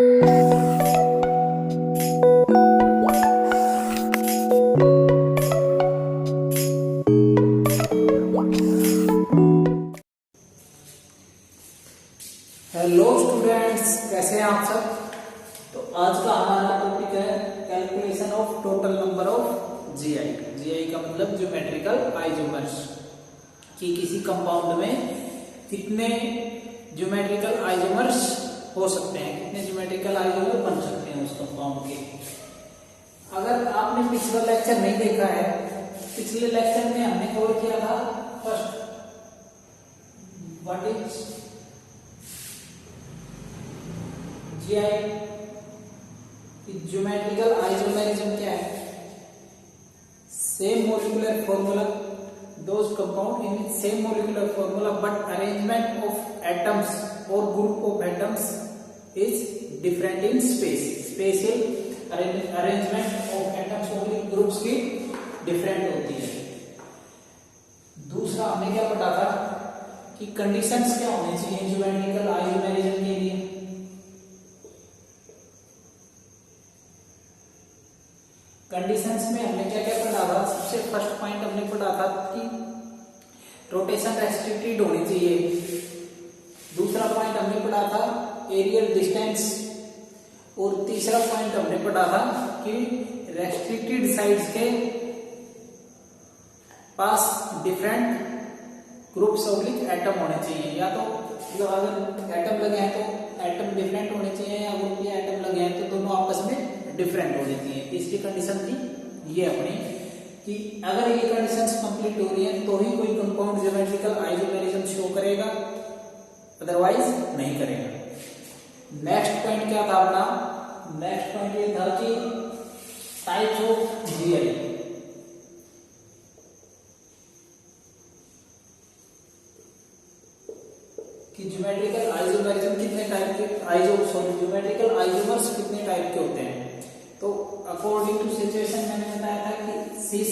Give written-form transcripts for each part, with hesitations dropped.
Hello students, कैसे हैं आप सब। तो आज का हमारा टॉपिक है calculation of total number of GI. GI का मतलब ज्योमेट्रिकल आइसोमर्स, कि किसी कंपाउंड में कितने ज्योमेट्रिकल आइसोमर्स हो सकते हैं, कितने ज्योमेट्रिकल आइसोमर बन सकते हैं उस कंपाउंड के। अगर आपने पिछला लेक्चर नहीं देखा है, पिछले लेक्चर में हमने कवर किया था first what is GI, geometrical isomerism क्या है। Same molecular formula, those compound in same molecular formula but arrangement of atoms और group of atoms is different in space. Spatial arrangement of atoms और groups की different होती है। दूसरा हमने क्या पढ़ा था कि कंडीशंस क्या होनी चाहिए ज्योमेट्रिकल आइसोमेरिज्म के लिए। कंडीशंस में हमने क्या क्या पढ़ा था। सबसे फर्स्ट पॉइंट हमने पढ़ा था कि रोटेशन रेस्ट्रिक्टेड होनी चाहिए। दूसरा पॉइंट हमने पढ़ा था एरियल डिस्टेंस, और तीसरा पॉइंट हमने पढ़ा था कि रेस्ट्रिक्टेड साइड्स के पास डिफरेंट ग्रुप्स ऑफ एटम होने चाहिए। या तो अगर एटम लगे हैं तो एटम डिफरेंट होने चाहिए, या ग्रुप या एटम लगे हैं तो दोनों आपस में डिफरेंट होनी चाहिए। तीसरी कंडीशन थी ये अपनी कि अगर ये कंडीशंस कंप्लीट हो रही है तो ही कोई कंपाउंड ज्योमेट्रिकल आइसोमेरिज्म शो करेगा, अदरवाइज नहीं करेगा। नेक्स्ट पॉइंट क्या था अपना, नेक्स्ट पॉइंट ये था कि टाइप्स ऑफ जीआई। कि ज्योमेट्रिकल आइसोमेरिज्म कितने टाइप के ज्योमेट्रिकल आइसोमर्स कितने टाइप के होते हैं। तो अकॉर्डिंग टू सिचुएशन मैंने बताया था कि सिस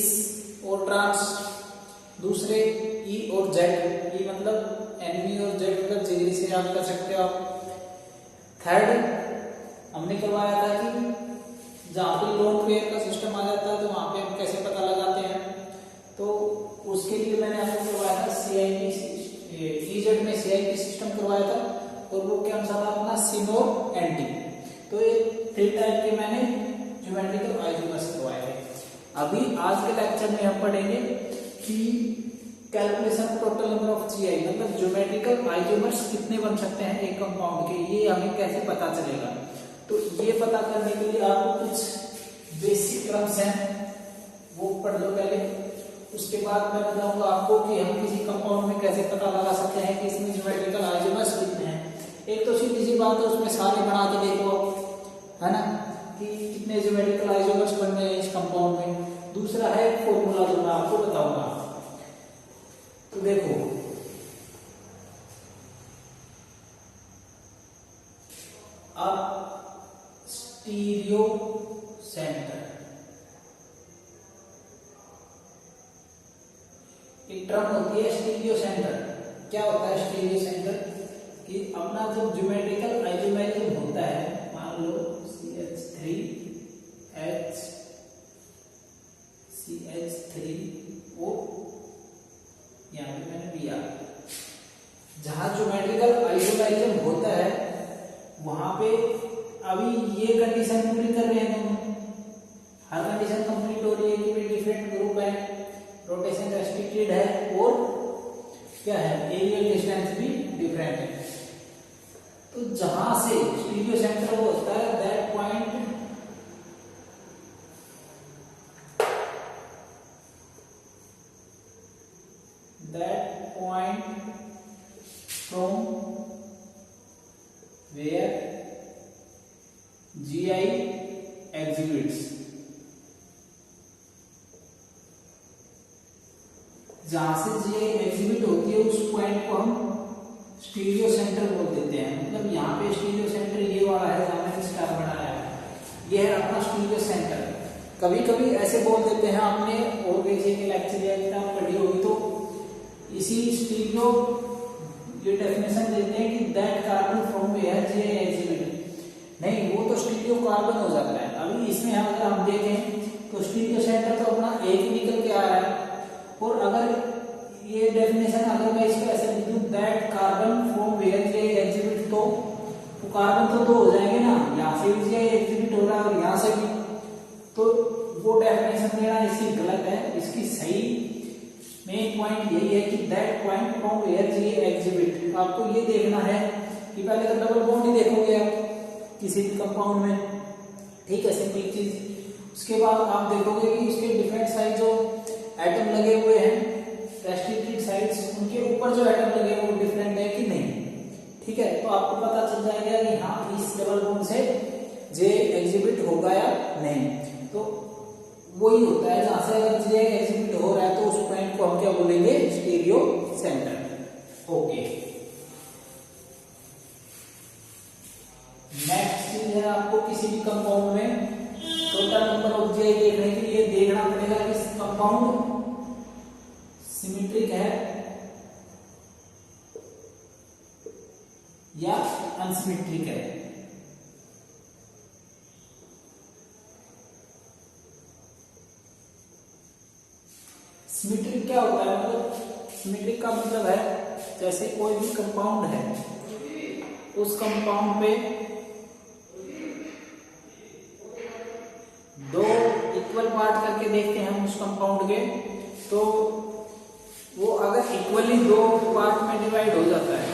और ट्रांस, दूसरे ई और जेड, ई मतलब एनवी और जेड मतलब डिग्री से याद कर सकते हो आप। थर्ड हमने करवाया था कि जहां पे लोन पेयर का सिस्टम आ जाता है तो वहां पे हम कैसे पता लगाते हैं। तो उसके लिए मैंने आपको करवाया था सीआईपी, ईजेड में सीआईपी सिस्टम करवाया था, और वो क्या था अपना सिन और एंटी। तो ये 3 टाइप के मैंने ज्योमेट्रिकल आइसोमर्स करवाए थे। अभी आज के लेक्चर में हम पढ़ेंगे कि calculation total number of GI, मतलब ज्योमेट्रिकल आइसोमर्स कितने बन सकते हैं एक कंपाउंड के, ये हमें कैसे पता चलेगा। तो ये पता करने के लिए आपको कुछ बेसिक क्रम्स हैं वो पढ़ लो पहले, उसके बाद मैं बताऊंगा आपको कि हम किसी कंपाउंड में कैसे पता लगा सकते हैं कि इसमें ज्योमेट्रिकल आइसोमर्स कितने हैं। एक तो सीधी सी बात है, उसमें सारे बना के देखो, है ना, कि कितने ज्योमेट्रिकल आइसोमर्स बन रहे हैं इस कंपाउंड में। दूसरा है फॉर्मूला जो मैं आपको बताऊंगा। तो देखो अब स्टीरियो सेंटर, एक टर्म होती है स्टीरियो सेंटर। क्या होता है स्टीरियो सेंटर, कि अपना जब ज्योमेट्रिकल आइसोमेरिज्म होता है, मान लो CH3O, यहाँ पे मैंने दिया, जहां ज्योमेट्रिकल आइसोमेरिज्म होता है वहां पे अभी ये कंडीशन पूरी कर रहे हैं दोनों, हर कंडीशन कंप्लीट हो रही है कि डिफरेंट ग्रुप है, रोटेशन रेस्ट्रिक्टेड है, और क्या है एरियल डिस्टेंस भी डिफरेंट है। तो जहां से स्टीरियो सेंटर वो होता है, that point from where GI exhibits, जहां से जीआई एग्जिबिट होती है उस पॉइंट को हम स्टीरियो सेंटर बोल देते हैं। मतलब यहाँ पे स्टीरियो सेंटर ये वाला है जहां मैंने स्टार बनाया है, ये है अपना स्टीरियो सेंटर। कभी कभी ऐसे बोल देते हैं, आपने और किसी के लेक्चर या किताब पढ़ी होगी तो इसी स्टीरियो ये डेफिनेशन देते हैं कि that carbon from where GI exhibit. नहीं, कार्बन हो जाता है। अभी इसमें अगर हम देखें तो स्टीरियो सेंटर तो अपना एक ही निकल के आ रहा है, और अगर ये डेफिनेशन अगर मैं इसको ऐसे लिख दूं that carbon from where J exhibit, तो कार्बन तो दो हो जाएंगे ना, यहाँ से भी जे एग्जिबिट हो रहा है और यहाँ से भी, तो वो डेफिनेशन देना इसकी गलत है। इसकी सही मेन पॉइंट यही है कि that point from where J exhibit. आपको ये देखना है कि पहले तो डबल बॉन्ड ही देखोगे आप किसी भी कंपाउंड में, ठीक है, सिंपल चीज। उसके बाद आप देखोगे कि उसके डिफरेंट साइड जो एटम लगे हुए हैं, रेस्ट्रिक्टेड साइड्स, उनके ऊपर जो एटम लगे हैं वो डिफरेंट है कि नहीं, ठीक है। तो आपको पता चल जाएगा कि हाँ इस डबल बॉन्ड से जे एग्जिबिट होगा या नहीं। तो वही होता है जहां से अगर जे एग्जिबिट हो रहा है तो उस पॉइंट को हम क्या बोलेंगे, स्टीरियो सेंटर। ओके, नेक्स्ट चीज है आपको किसी भी कंपाउंड में टोटल नंबर ऑफ जे देखने के लिए देखना पड़ेगा कि कंपाउंड सिमेट्रिक है या अनसिमेट्रिक है। सिमेट्रिक क्या होता है, मतलब सिमेट्रिक का मतलब है जैसे कोई भी कंपाउंड है, उस कंपाउंड पे दो इक्वल पार्ट करके देखते हैं हम उस कंपाउंड के, तो वो अगर इक्वली दो पार्ट में डिवाइड हो जाता है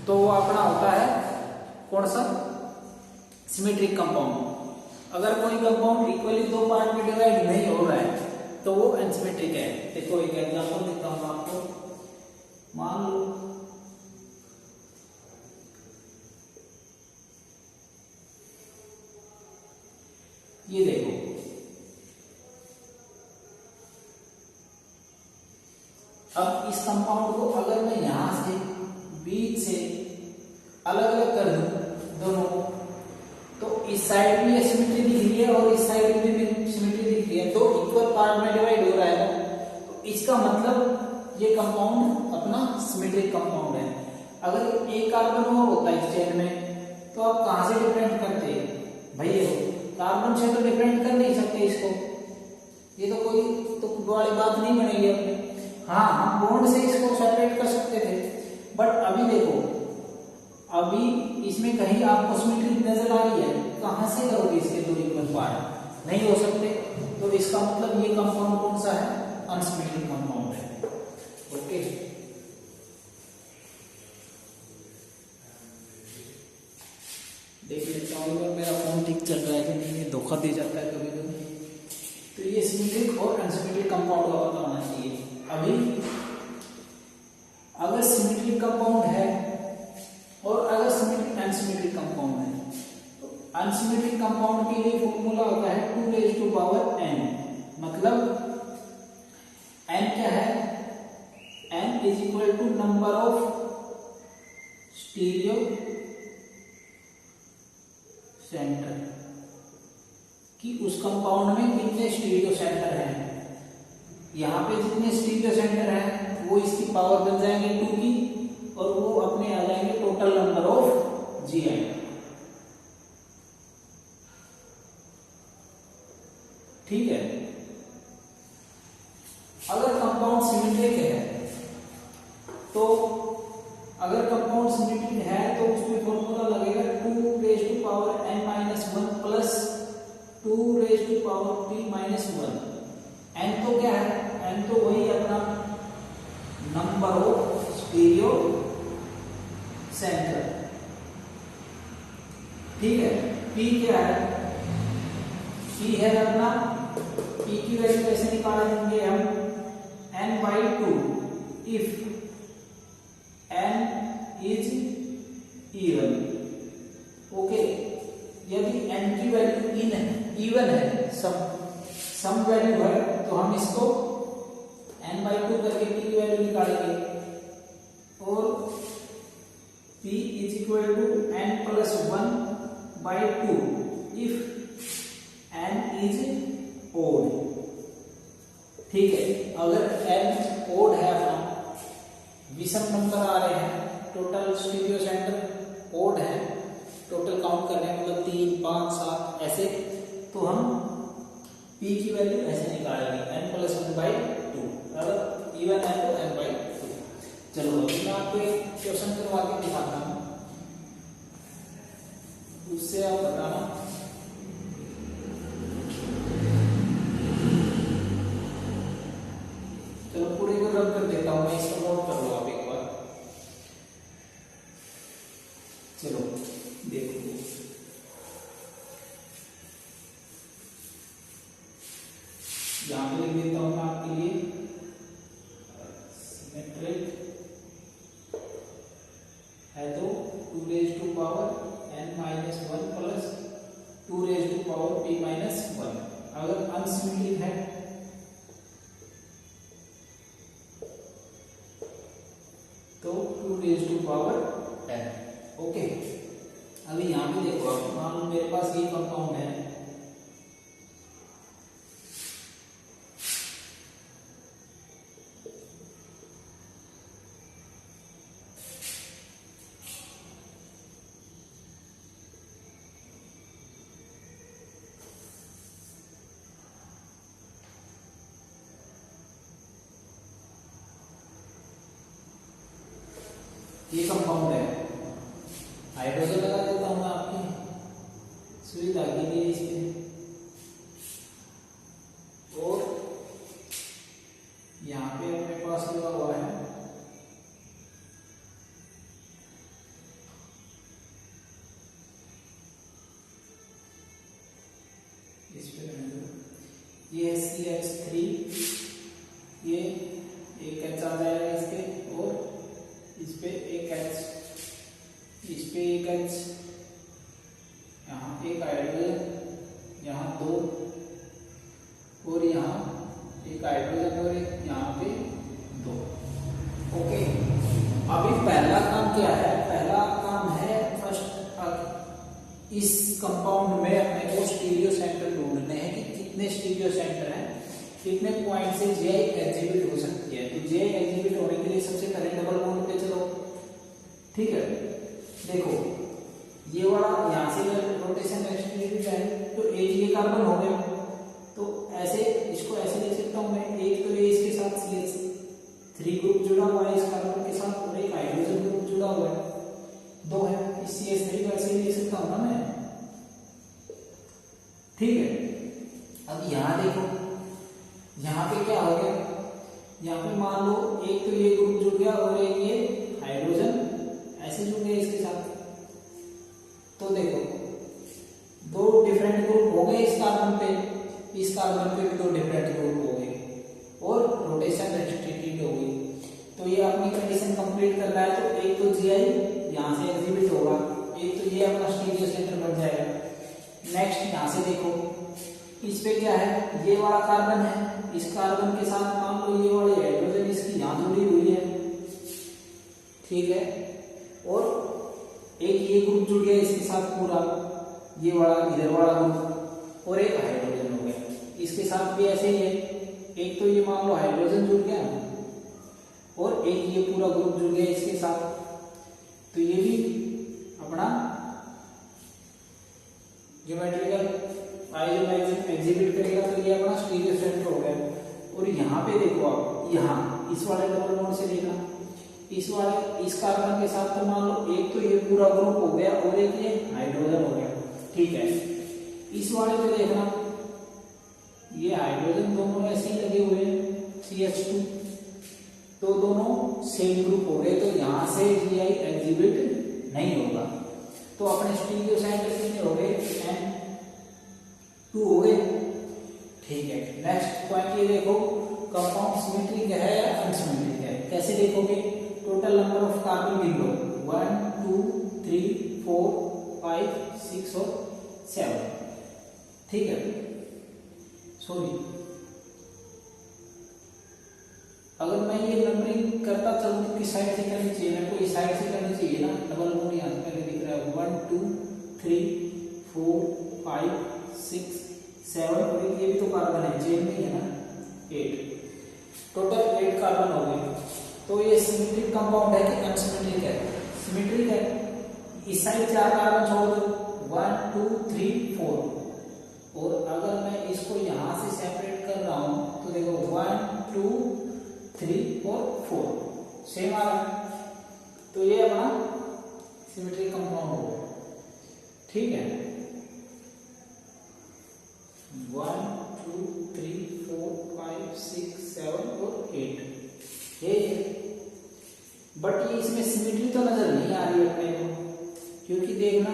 तो वो अपना होता है कौन सा, सिमेट्रिक कंपाउंड। अगर कोई कंपाउंड इक्वली दो पार्ट में डिवाइड नहीं हो रहा है तो वो अनसिमेट्रिक है। देखो एक एग्जांपल देता हूं आपको, मान लो ये देखो, अब इस कंपाउंड को अगर मैं यहां से बीच से अलग अलग कर दूं दोनों, तो इस साइड में सिमेट्री दिख रही है और इस साइड में भी सिमेट्री दिख रही है, तो इक्वल पार्ट में डिवाइड हो रहा है ना, तो इसका मतलब ये कंपाउंड अपना सिमेट्रिक कंपाउंड है। अगर एक कार्बन और होता है इस चेन में तो आप कहां से डिफरेंट करते हैं भाई, कार्बन से तो डिफरेंट कर नहीं सकते इसको, ये तो कोई तो वाली बात नहीं बनेगी अपनी। हाँ, हम बॉन्ड से इसको सेपरेट कर सकते थे, बट अभी देखो, अभी इसमें कहीं आपको सिमेट्री नजर आ रही है, कहां से करोगे इसके दो इक्वल पार्ट, नहीं हो सकते। तो इसका मतलब ये कंपाउंड कौन सा है, अनसिमेट्रिक कंपाउंड है। ओके, देख लेता हूँ अगर मेरा फोन ठीक चल रहा है कि नहीं, ये धोखा दे जाता है कभी कभी। तो ये सिमेट्रिक और अनसिमेट्रिक कंपाउंड का पता होना चाहिए। अभी अगर सिमेट्रिक कंपाउंड है और अगर सिमेट्रिक अनसिमेट्रिक कंपाउंड है, तो अनसिमेट्रिक कंपाउंड के लिए फॉर्मूला होता है 2n, मतलब n क्या है, n is equal to number of stereo centre, कि उस कंपाउंड में कितने स्टीरियो सेंटर हैं। यहाँ पे जितने स्टीरियो सेंटर हैं वो इसकी पावर बन जाएंगे 2 की, और वो अपने आ जाएंगे टोटल नंबर ऑफ जीआई। ठीक है, अगर कंपाउंड सिमेट्रिक है तो अगर कंपाउंड सिमेट्रिक है तो उसमें फॉर्मूला लगेगा 2n-1 प्लस 2p-1। n तो क्या है, n तो वही अपना नंबर ऑफ स्टीरियो सेंटर, ठीक है। p क्या है, p है अपना, p की वैल्यू कैसे निकालेंगे हम, n/2 if n is even. Okay, यदि n की वैल्यू इवन है, सम वैल्यू है, तो हम इसको n/2 करके p की वैल्यू निकालेंगे, और p is equal to n+1/2 if n is odd. ठीक है, अगर n ओड है, अपना विषम नंबर आ रहे हैं, टोटल स्टीरियो सेंटर ओड है, टोटल काउंट कर रहे हैं, मतलब 3, 5, 7, ऐसे, तो हम p की वैल्यू ऐसे निकालेंगे n+1/2, अगर इवन है तो n/2। चलो अभी मैं आपको एक क्वेश्चन करवा के दिखाता हूँ, उससे आप बताना। चलो पूरे को रब कर देता हूँ मैं, इसको नोट कर लो आप एक बार। चलो देखो, यहाँ पे लिख देता हूँ मैं आपके लिए सिमेट्रिक है तो 2n-1 प्लस 2p-1। अगर अनसिमेट्रिक है तो 210। ओके, अभी यहाँ पे देखो आप, मान लो मेरे पास ये कंपाउंड है, ये कंपाउंड है, हाइड्रोजन लगा देता हूं मैं आपकी सुविधा के लिए इसमें, और यहाँ पे अपने पास लगा हुआ है इस पे ये CH3, ये एक H आ जाएगा इसके, और इस पे एक H, इस पे एक H, यहाँ एक हाइड्रोजन, यहाँ 2, और यहाँ एक हाइड्रोजन, और एक यहाँ पे 2। ओके, अभी पहला काम क्या है? पहला काम है फर्स्ट इस कंपाउंड में अपने को स्टीरियो सेंटर ढूंढने हैं कि कितने स्टीरियो सेंटर हैं, कितने पॉइंट से J एग्जिबिट हो सकती है। तो J एग्जिबिट होने के लिए सबसे पहले डबल बॉन्ड पे चलो, ठीक है। देखो ये वाला यहाँ से रोटेशन एक्सटेंसिटी है, तो एक ये कार्बन हो गया, तो ऐसे इसको ऐसे लिख सकता हूँ मैं, एक तो ये इसके साथ CH3 ग्रुप जुड़ा हुआ है इस कार्बन के साथ, और एक हाइड्रोजन ग्रुप जुड़ा हुआ है, 2 है, इस CH3 को ऐसे लिख सकता हूँ ना मैं, ठीक है। अब यहाँ देखो, यहाँ पे क्या हो गया, यहाँ पे मान लो एक तो ये ग्रुप जुड़ गया और एक ये हाइड्रोजन ऐसे जुड़ गए इसके साथ, तो देखो 2 डिफरेंट ग्रुप हो गए इस कार्बन पे, इस कार्बन पे भी 2 डिफरेंट ग्रुप हो गए, और रोटेशन रेस्ट्रिक्टेड हो गई। तो ये अपनी कंडीशन कंप्लीट कर रहा है, तो एक तो Gi यहाँ से एग्जिबिट होगा, एक तो ये अपना स्टीरियो सेंटर बन जाएगा। नेक्स्ट यहाँ से देखो, इस पे क्या है, ये वाला कार्बन है, इस कार्बन के साथ मान लो ये वाली हाइड्रोजन इसकी यहाँ जुड़ी हुई है, ठीक है, और एक ये ग्रुप जुड़ गया इसके साथ पूरा, ये वाला इधर वाला ग्रुप, और एक हाइड्रोजन हो गया, इसके साथ भी ऐसे ही है, एक तो ये मान लो हाइड्रोजन जुड़ गया और एक ये पूरा ग्रुप जुड़ गया इसके साथ, तो ये भी अपना ज्योमेट्रिकल आइसोमेरिज्म एग्जिबिट करेगा, तो ये अपना स्टीरियो सेंटर हो गया। और यहाँ पे देखो आप, यहाँ इस वाले डबल बॉन्ड से देखना, इस वाले इस कार्बन के साथ तो मान लो एक तो ये पूरा ग्रुप हो गया और एक ये हाइड्रोजन हो गया, ठीक है। इस वाले पे देखना, ये हाइड्रोजन दोनों ऐसे ही लगे हुए हैं CH2, तो दोनों सेम ग्रुप हो गए, तो यहाँ से Gi एग्जिबिट नहीं होगा। तो अपने स्टीरियो सेंटर कितने हो गए, N2 हो गए, ठीक है। नेक्स्ट पॉइंट ये देखो, कंपाउंड सिमेट्रिक है या अनसिमेट्रिक है, कैसे देखोगे? टोटल नंबर ऑफ कार्बन गिन लो, 1 2 3 4 5 6 और 7, ठीक है। सॉरी, अगर मैं ये नंबरिंग करता चलूं तो किस साइड से करनी चाहिए? मेरे को इस साइड से करनी चाहिए ना, डबल बॉन्ड यहाँ पहले दिख रहा है, 1 2 3 4 5 6 7, और ये भी तो कार्बन है, चेन में है ना, 8, टोटल 8 कार्बन हो गए। तो ये सिमेट्रिक कंपाउंड है कि अनसिमेट्रिक है? सिमेट्रिक है। इस साइड 4 कार्बन छोड़ दो, 1 2 3 4, और अगर मैं इसको यहां से सेपरेट कर रहा हूं तो देखो 1 2 3 और 4 सेम आ रहा है, तो ये अपना सिमेट्रिक कंपाउंड हो गया। ठीक है, 1 2 3 4 5 6 7 और 8 ये, बट ये इसमें सिमेट्री तो नजर नहीं आ रही अपने को, क्योंकि देखना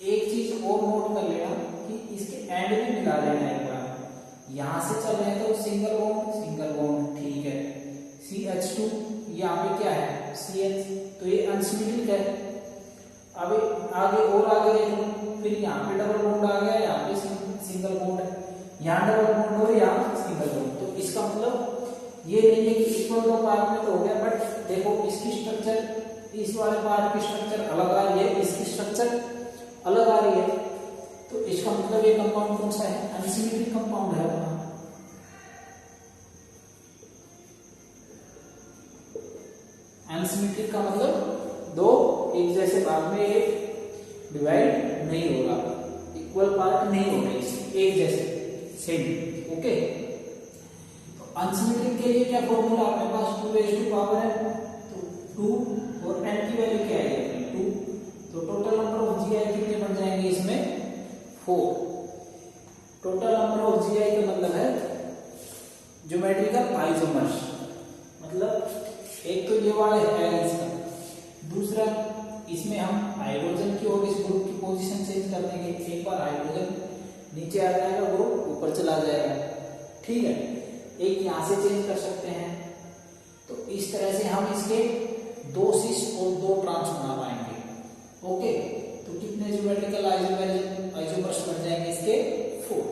एक चीज और नोट कर लेना कि इसके एंड भी मिला लेना एक बार। यहां से चल रहे हैं तो सिंगल बॉन्ड ठीक है, CH2 यहाँ पे क्या है CH, तो ये अनसिमेट्रिक है। अब आगे और आगे देखो, फिर यहाँ पे डबल बॉन्ड आ गया, यहाँ पे सिंगल बॉन्ड है, यहाँ डबल बॉन्ड और यहाँ सिंगल बॉन्ड, तो इसका मतलब ये नहीं है कि इक्वल दो पार्ट में तो हो गया, बट देखो इसकी स्ट्रक्चर, इस वाले पार्ट की स्ट्रक्चर अलग आ रही है, इसकी स्ट्रक्चर अलग आ रही है, तो इसका मतलब ये कंपाउंड कौन सा है, अनसिमेट्रिक कंपाउंड है अपना। अनसिमेट्रिक का मतलब दो एक जैसे भाग में एक डिवाइड नहीं होगा, इक्वल पार्ट नहीं होगा, एक जैसे सेम। ओके, तो अनसिमेट्रिक के लिए क्या फॉर्मूला आपके पास, 2 पावर है, तो 2 और n की वैल्यू क्या है 2, तो टोटल नंबर ऑफ GI कितने बन जाएंगे इसमें 4। टोटल नंबर ऑफ GI का मतलब है ज्योमेट्रिकल आइसोमर्स, मतलब एक तो ये वाला है इसका, दूसरा इसमें हम हाइड्रोजन की और इस ग्रुप की पोजीशन चेंज कर देंगे, एक बार हाइड्रोजन नीचे आ जाएगा, ग्रुप ऊपर चला जाएगा। ठीक है, एक यहां से चेंज कर सकते हैं, तो इस तरह से हम इसके 2 सिस और 2 ट्रांस बना पाएंगे। ओके, तो कितने ज्योमेट्रिकल आइसोमर्स बन जाएंगे इसके 4।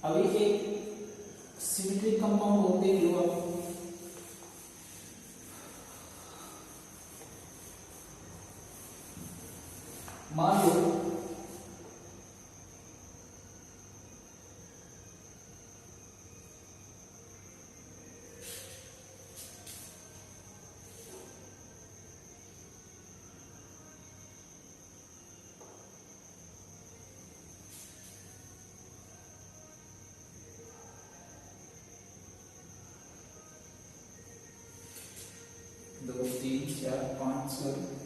अभी एक सिमेट्रिक कंपाउंड और देख लो आप, मान लो दो 3 4 5 6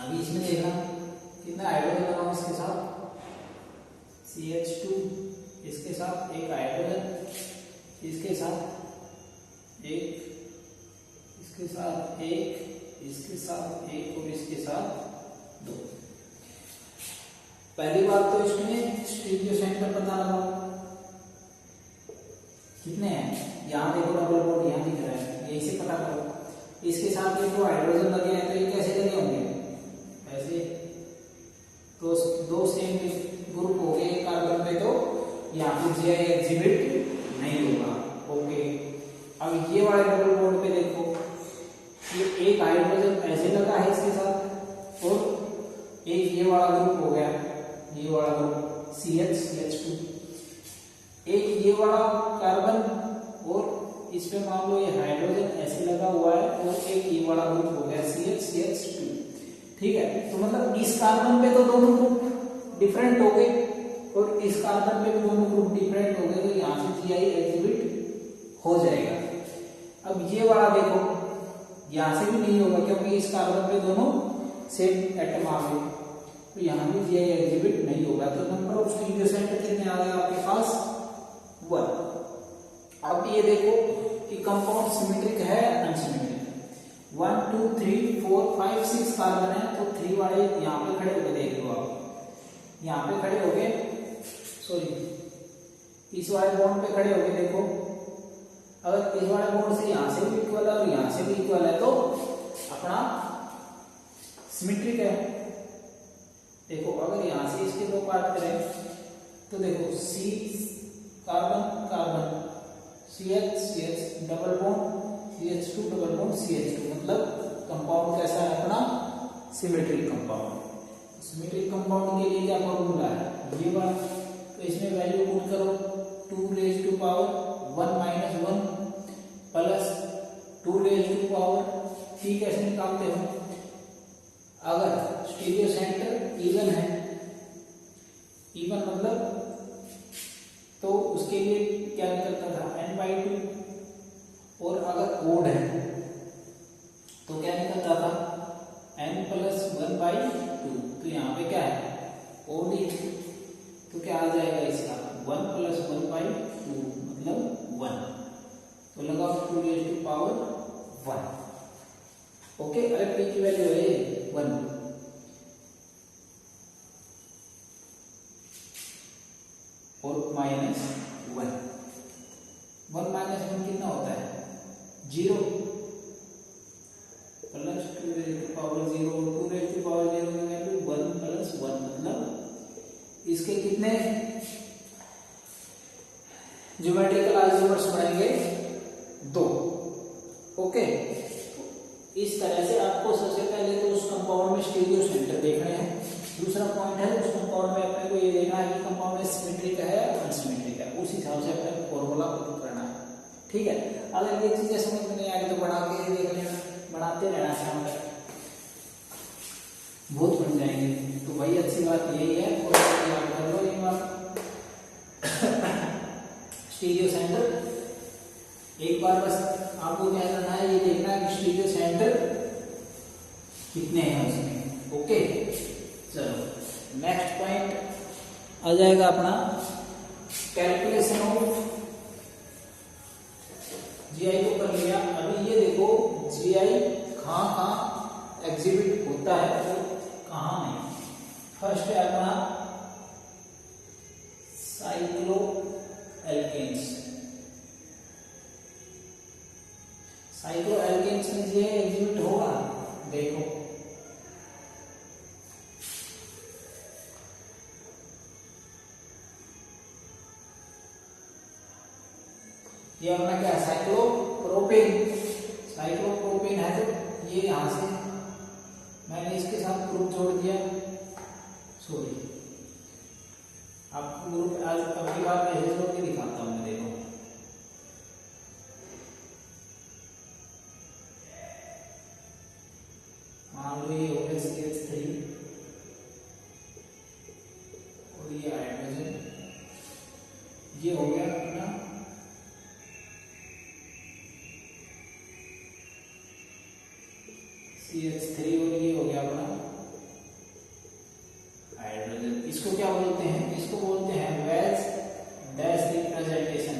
अभी इसमें देखना कितना हाइड्रोजन लगा इसके साथ, CH2 इसके साथ एक हाइड्रोजन, इसके साथ एक, इसके साथ एक, इसके साथ एक और इसके साथ 2। पहली बात तो इसमें स्टीरियो सेंटर पता लगाओ कितने हैं, यहाँ देखो डबल बॉन्ड यहाँ दिख रहा है, यही से पता करो। इसके साथ देखो हाइड्रोजन लगे हैं, तो ये कैसे लगे होंगे ऐसे, तो 2 सेम ग्रुप हो गए कार्बन में, तो यहाँ पे GI एग्जिबिट नहीं होगा। ओके, अब ये वाले डबल बॉन्ड पे देखो, ये एक हाइड्रोजन ऐसे लगा है इसके साथ, और एक ये वाला ग्रुप हो गया, ये वाला ग्रुप CH2, एक ये वाला कार्बन और इस पे मान लो ये हाइड्रोजन ऐसे लगा हुआ है, और एक ये वाला ग्रुप हो गया CH2। ठीक है, तो मतलब इस कार्बन पे तो दोनों ग्रुप डिफरेंट हो गए, और इस कार्बन पे भी दोनों ग्रुप डिफरेंट हो गए, तो यहाँ से GI एग्जिबिट हो जाएगा। अब ये वाला देखो, यहाँ से भी नहीं होगा, क्योंकि इस कार्बन पे दोनों सेम एटम आ गए, तो यहाँ भी GI एग्जिबिट नहीं होगा। तो नंबर ऑफ स्टीरियो सेंटर कितने आ गए आपके पास 1। अब ये देखो कि कंपाउंड सिमेट्रिक है अनसिमेट्रिक, 1 2 3 4 5 6 कार्बन है, तो 3 वाले यहाँ पे खड़े होके देख लो आप, यहाँ पे खड़े होके, सॉरी इस वाले बॉन्ड पे खड़े होके देखो, अगर इस वाले बॉन्ड से यहाँ से भी इक्वल है और यहाँ से भी इक्वल है, तो अपना सिमेट्रिक है। देखो अगर यहाँ से इसके 2 पार्ट करें, तो देखो C carbon carbon CH double bond CH2 double bond CH2, मतलब कंपाउंड कैसा है अपना सिमेट्रिक कंपाउंड। सिमेट्रिक कंपाउंड के लिए क्या फॉर्मूला है ये वाला, तो इसमें वैल्यू पुट करो 2 raised to power 1 - 1 पी कैसे निकालते हो, अगर स्टीरियो सेंटर इवन है, इवन मतलब तो उसके लिए क्या निकलता था n/2, और अगर ओड है तो क्या निकलता था n+1/2। तो यहाँ पे क्या है ओड ही, तो क्या आ जाएगा इसका 1+1/2 मतलब 1, तो लगाओ 2⁻1। ओके, अरे पी की वैल्यू है 1, और -1, 1 - 1 कितना होता है 0, प्लस 2⁻0 और 2⁻0 की वैल्यू 1+1 मतलब इसके कितने ज्योमेट्रिकल आइसोमर्स बनेंगे 2। ओके, इस तरह से आपको सबसे पहले तो उस कंपाउंड में स्टीरियो सेंटर देखने हैं। दूसरा पॉइंट है उस कंपाउंड में अपने को ये देखना है कि कंपाउंड में सिमेट्रिक है या अनसिमेट्रिक है, उस हिसाब से अपने फॉर्मूला पुट करना है। ठीक है, अगर ये चीजें समझ में नहीं आएगी तो बना के देख लेना, बनाते रहना शाम तक, बहुत बन जाएंगे। तो भाई अच्छी बात यही है, और याद कर लो ये बात स्टीरियो सेंटर एक बार बस आपको क्या करना है, ये देखना है कि स्टीरियो सेंटर कितने हैं उसमें। ओके, चलो नेक्स्ट पॉइंट आ जाएगा अपना कैलकुलेशन ऑफ जीआई को कर लिया। अभी ये देखो जीआई कहाँ कहाँ एग्जिबिट होता है और कहाँ नहीं। फर्स्ट है अपना साइक्लो एल्केन्स। साइक्लो एल्केन्स में जीआई एग्जिबिट होगा, देखो ये अपना क्या है साइक्लोप्रोपेन। साइक्लोप्रोपेन है तो ये यहां से मैंने इसके साथ ग्रुप जोड़ दिया, सॉरी आपको ग्रुप आज अगली बार ऐसे जोड़ के दिखाता हूं मैं। देखो मान लो ये हो गया CH3 और ये हाइड्रोजन, ये हो गया अपना CH3 और ये हो गया अपना हाइड्रोजन। इसको क्या बोलते हैं, इसको बोलते हैं वेज डैश रिप्रेजेंटेशन।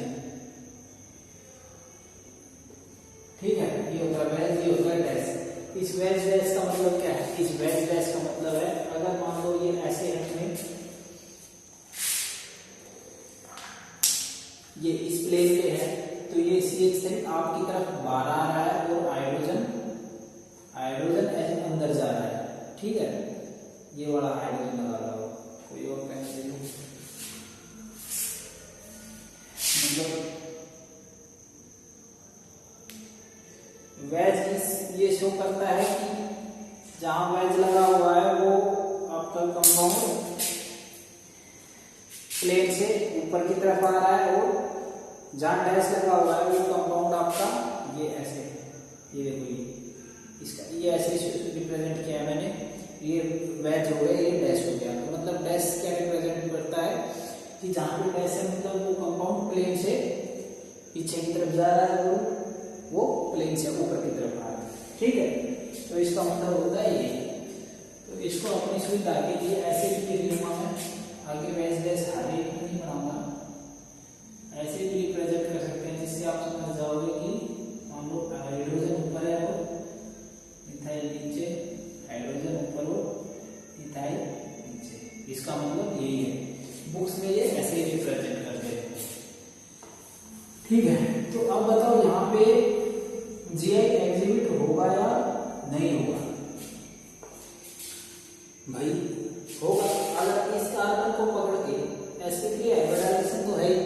ठीक है, ये होता है वेज, ये होता है डैश। इस वेज डैश का मतलब क्या है, इस वेज डैश का मतलब है अगर मान लो ये ऐसे है, ये इस प्लेन पे है तो ये CH3 आपकी तरफ बाहर आ रहा है और हाइड्रोजन ऐसे अंदर जा रहा है। ठीक है, ये वाला हाइड्रोजन लगा रहा हो, कोई और पेन से मतलब वेज ये शो करता है कि जहां वेज लगा हुआ है वो आपका कंपाउंड प्लेन से ऊपर की तरफ आ रहा है, और जहां डैश लगा हुआ है वो कंपाउंड आपका ये ऐसे, ये देखो ये इसका ये ऐसे रिप्रेजेंट किया है मैंने, ये वेज हो गया, ये डैश हो गया। तो मतलब डैश क्या रिप्रेजेंट करता है कि जहां पे डैश है मतलब वो कंपाउंड प्लेन से पीछे की तरफ जा रहा है और वो प्लेन से ऊपर की तरफ आ रहा है। ठीक है, तो इसका मतलब होता है ये। तो इसको अपनी सुविधा के लिए ऐसे भी लिख लूंगा मैं, आगे वेज डैश हर एक नहीं बनाऊंगा, ऐसे भी रिप्रेजेंट कर सकते हैं जिससे आप समझ जाओगे कि मान लो हाइड्रोजन ऊपर है और इथाइल नीचे, हाइड्रोजन ऊपर और इथाइल नीचे। इसका मतलब यही है, बुक्स में ये ऐसे ही रिप्रेजेंट करते हैं। ठीक है, तो अब बताओ यहाँ पे जीआई एग्जिबिट होगा या नहीं होगा? भाई होगा। अगर इस कार्बन को पकड़ के sp3 हाइब्रिडाइजेशन तो है ही,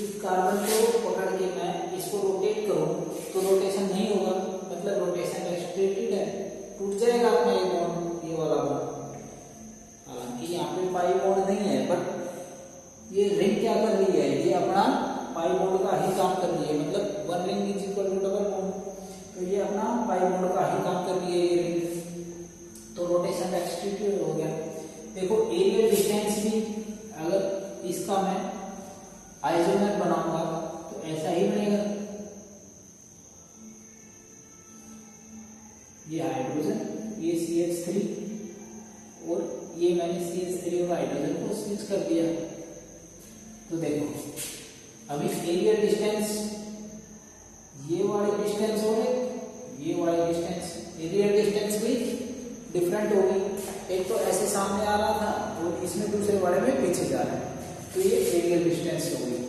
इस कार्बन को पकड़ के मैं इसको रोटेट करूं तो रोटेशन नहीं होगा, मतलब रोटेशन रेस्ट्रिक्टेड है, टूट जाएगा अपना ये बॉन्ड, ये वाला बॉन्ड। हालांकि यहाँ पे पाई बॉन्ड नहीं है, बट ये रिंग क्या कर रही है, ये अपना पाई बॉन्ड का ही काम कर रही है, मतलब one ring is equal to double bond. तो ये अपना पाई बॉन्ड का ही काम कर रही है ये रिंग, तो रोटेशन रेस्ट्रिक्टेड हो गया। देखो एरियल डिस्टेंस भी अगर इसका मैं आइसोमर बनाऊंगा तो ऐसा ही बनेगा, ये हाइड्रोजन, ये CH3 और ये मैंने CH3 और हाइड्रोजन को स्विच कर दिया। तो देखो अभी एरियल डिस्टेंस ये वाली डिस्टेंस और ये वाली डिस्टेंस, एरियल डिस्टेंस भी डिफरेंट होगी। एक तो ऐसे सामने आ रहा था और इसमें दूसरे वाले में पीछे जा रहा है, तो ये एरियल डिस्टेंस होगी।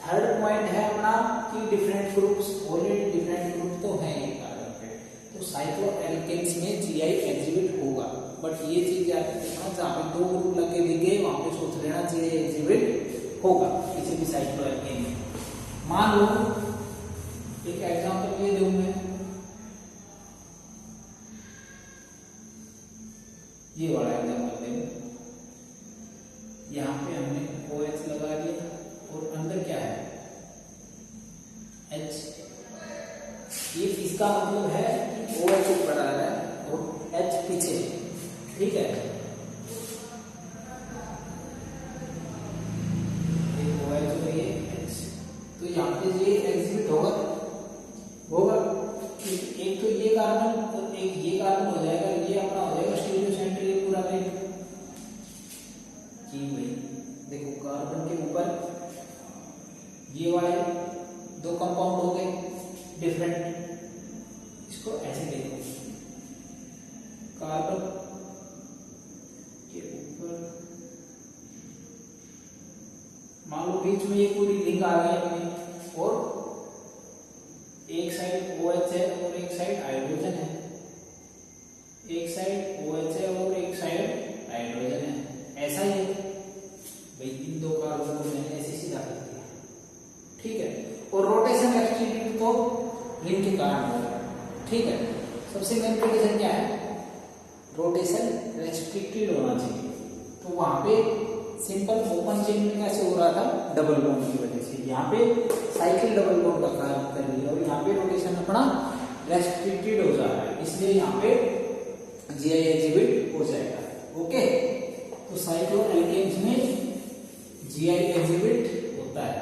थर्ड पॉइंट है अपना कि different groups, already different group तो हैं ये कार्बन पे, तो साइक्लोएल्केन्स में GI एग्जिबिट होगा। बट ये चीज याद रखना, जहाँ पे 2 ग्रुप लगे दिखे वहां पे सोच लेना GI एग्जिबिट होगा किसी भी साइक्लोएल्केन में। मान लो एक एग्जांपल ये दूं मैं, ये वाला एग्जांपल दें, यहाँ पे हमने OH लगा दिया और अंदर क्या है H, ये इसका मतलब है कि OH ऊपर आ रहा है और H पीछे, ठीक है। एक OH और ये H, तो यहाँ पे ये एग्जिबिट होगा। एक तो ये कार्बन और एक ये कार्बन हो जाएगा, ये अपना हो जाएगा स्टीरियोसेंट्री पूरा रिंग जी भाई। देखो कार्बन के ऊपर ये वाले 2 कंपाउंड हो गए डिफरेंट, इसको ऐसे देखो, कार्बन के ऊपर मान लो बीच में ये पूरी रिंग आ गई अपनी, और एक साइड OH है और एक साइड हाइड्रोजन है, एक साइड OH है और एक साइड हाइड्रोजन है, ऐसा ही है भाई। इन 2 कार्बन को मैंने ऐसे सीधा कर दिया, ठीक है। और रोटेशन रेस्ट्रिक्टेड तो रिंग के कारण होगा, ठीक है। सबसे मेन कंडीशन क्या है, रोटेशन रेस्ट्रिक्टेड होना चाहिए। तो वहां पे सिंपल ओपन चेन में कैसे हो रहा था, डबल बॉन्ड की वजह से। यहाँ पे साइकिल डबल बॉन्ड का काम कर रही है और यहाँ पे रोटेशन अपना रेस्ट्रिक्टेड हो जा रहा है, इसलिए यहाँ पे GI एग्जिबिट हो जाएगा। ओके, तो साइक्लोएल्केन्स में GI एग्जिबिट होता है।